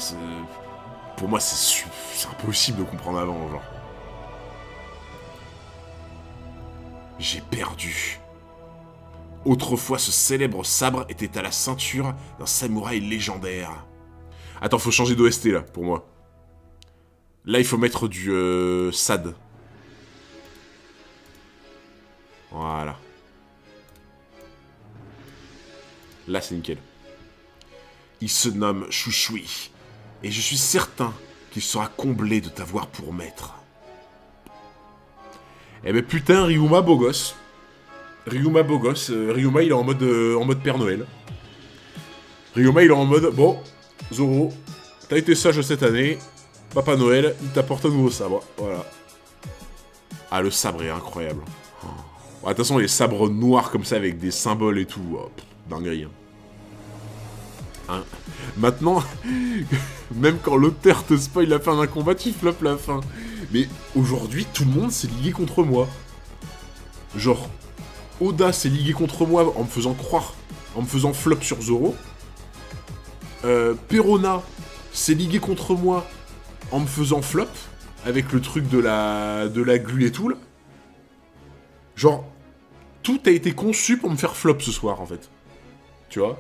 pour moi, c'est impossible de comprendre avant, genre. J'ai perdu. Autrefois, ce célèbre sabre était à la ceinture d'un samouraï légendaire. Attends, faut changer d'OST, là, pour moi. Là, il faut mettre du SAD. Voilà. Là, c'est nickel. Il se nomme Chouchoui. Et je suis certain qu'il sera comblé de t'avoir pour maître. Eh ben putain, Ryuma, beau gosse. Ryuma, beau gosse. Ryuma, il est en mode Père Noël. Ryuma, il est en mode... Bon, Zoro, t'as été sage cette année. Papa Noël, il t'apporte un nouveau sabre. Voilà. Ah, le sabre est incroyable. Oh. Ouais, de toute façon, les sabres noirs comme ça, avec des symboles et tout. Oh, dinguerie. Hein. Maintenant, même quand l'auteur te spoil la fin d'un combat, tu floppes la fin. Mais aujourd'hui, tout le monde s'est ligué contre moi. Genre, Oda s'est ligué contre moi en me faisant croire, en me faisant flop sur Zoro. Perona s'est ligué contre moi en me faisant flop, avec le truc de la glu et tout, là. Genre, tout a été conçu pour me faire flop ce soir, en fait. Tu vois?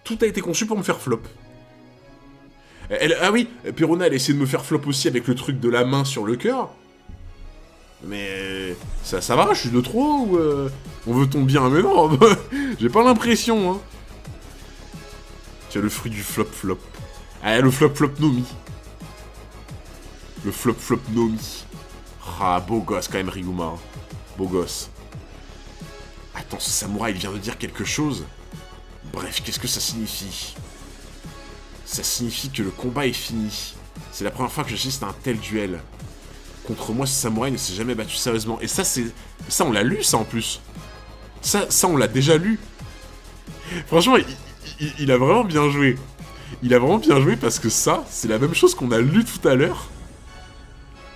Tout a été conçu pour me faire flop. Ah oui, Perona, elle a essayé de me faire flop aussi avec le truc de la main sur le cœur. Mais... Ça va, je suis de trop, ou... on veut ton bien? Mais non, j'ai pas l'impression, hein. Tu as le fruit du flop-flop. Ah, le flop-flop Nomi. Le flop-flop Nomi. Ah, beau gosse quand même, Ryuma. Beau gosse. Attends, ce samouraï, il vient de dire quelque chose. Bref, qu'est-ce que ça signifie? Ça signifie que le combat est fini. C'est la première fois que j'assiste à un tel duel. Contre moi, ce samouraï ne s'est jamais battu sérieusement. Et ça, c'est... Ça, on l'a lu, ça, en plus. Ça, on l'a déjà lu. Franchement, il a vraiment bien joué. Il a vraiment bien joué parce que ça, c'est la même chose qu'on a lu tout à l'heure.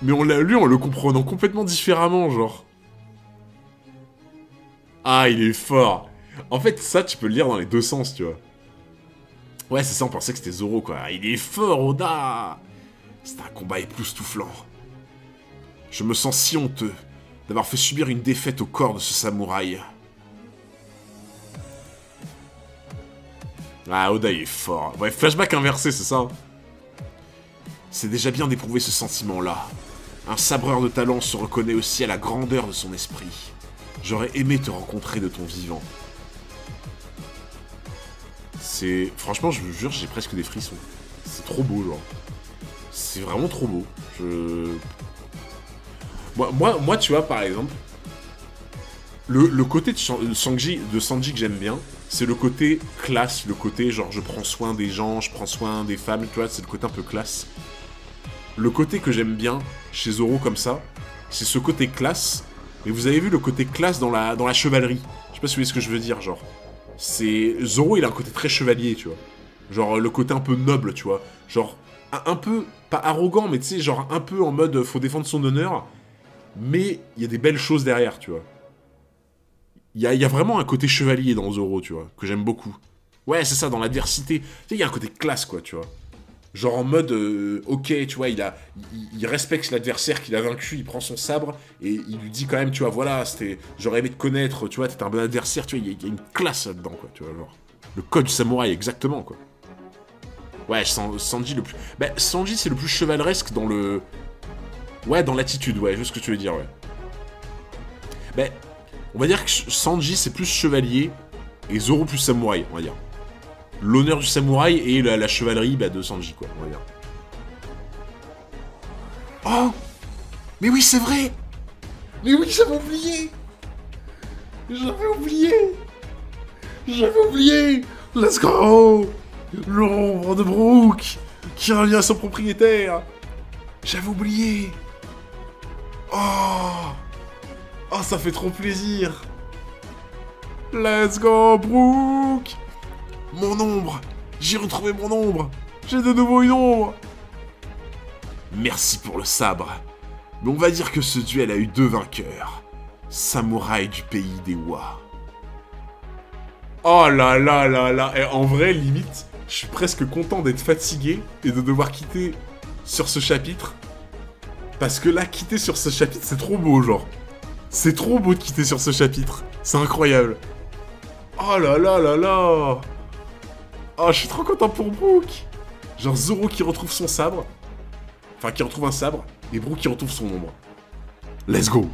Mais on l'a lu en le comprenant complètement différemment, genre. Ah, il est fort. En fait, ça, tu peux le lire dans les deux sens, tu vois. Ouais, c'est ça, on pensait que c'était Zoro, quoi. Il est fort, Oda. C'est un combat époustouflant. Je me sens si honteux d'avoir fait subir une défaite au corps de ce samouraï. Ah, Oda, il est fort. Ouais, flashback inversé, c'est ça. C'est déjà bien d'éprouver ce sentiment-là. Un sabreur de talent se reconnaît aussi à la grandeur de son esprit. J'aurais aimé te rencontrer de ton vivant. C'est... Franchement, je vous jure, j'ai presque des frissons. C'est trop beau, genre. C'est vraiment trop beau. Moi, tu vois, par exemple, le côté de Sanji que j'aime bien, c'est le côté classe, le côté genre je prends soin des gens, je prends soin des femmes, tu vois, c'est le côté un peu classe. Le côté que j'aime bien chez Zoro comme ça, c'est ce côté classe, mais vous avez vu le côté classe dans la chevalerie. Je sais pas si vous voyez ce que je veux dire, genre. C'est... Zoro, il a un côté très chevalier, tu vois. Genre le côté un peu noble, tu vois. Genre un peu, pas arrogant, mais tu sais, genre un peu en mode faut défendre son honneur, mais il y a des belles choses derrière, tu vois. Il y a vraiment un côté chevalier dans Zoro, tu vois, que j'aime beaucoup. Ouais, c'est ça, dans l'adversité. Tu sais, il y a un côté classe, quoi, tu vois. Genre en mode, ok, tu vois, il respecte l'adversaire qu'il a vaincu, il prend son sabre, et il lui dit quand même, tu vois, voilà, j'aurais aimé te connaître, tu vois, t'étais un bon adversaire, tu vois, il y a une classe là-dedans, quoi, tu vois, genre. Le code du samouraï, exactement, quoi. Ouais, Sanji le plus... Bah, Sanji, c'est le plus chevaleresque dans le... Ouais, dans l'attitude, ouais, je vois ce que tu veux dire, ouais. Bah... On va dire que Sanji, c'est plus chevalier, et Zoro plus samouraï, on va dire. L'honneur du samouraï et la chevalerie de Sanji, quoi, on va dire. Oh! Mais oui, c'est vrai! Mais oui, j'avais oublié! J'avais oublié! Let's go! L'ombre de Brook qui revient à son propriétaire! J'avais oublié! Oh! Oh, ça fait trop plaisir! Let's go, Brook! Mon ombre! J'ai retrouvé mon ombre! J'ai de nouveau une ombre! Merci pour le sabre. Mais on va dire que ce duel a eu deux vainqueurs. Samouraï du pays des Wa. Oh là là là là. Et en vrai, limite, je suis presque content d'être fatigué et de devoir quitter sur ce chapitre. Parce que là, quitter sur ce chapitre, c'est trop beau, genre. C'est trop beau de quitter sur ce chapitre. C'est incroyable. Oh là là là là. Oh, je suis trop content pour Brook. Genre Zoro qui retrouve son sabre. Enfin, qui retrouve un sabre. Et Brook qui retrouve son ombre. Let's go.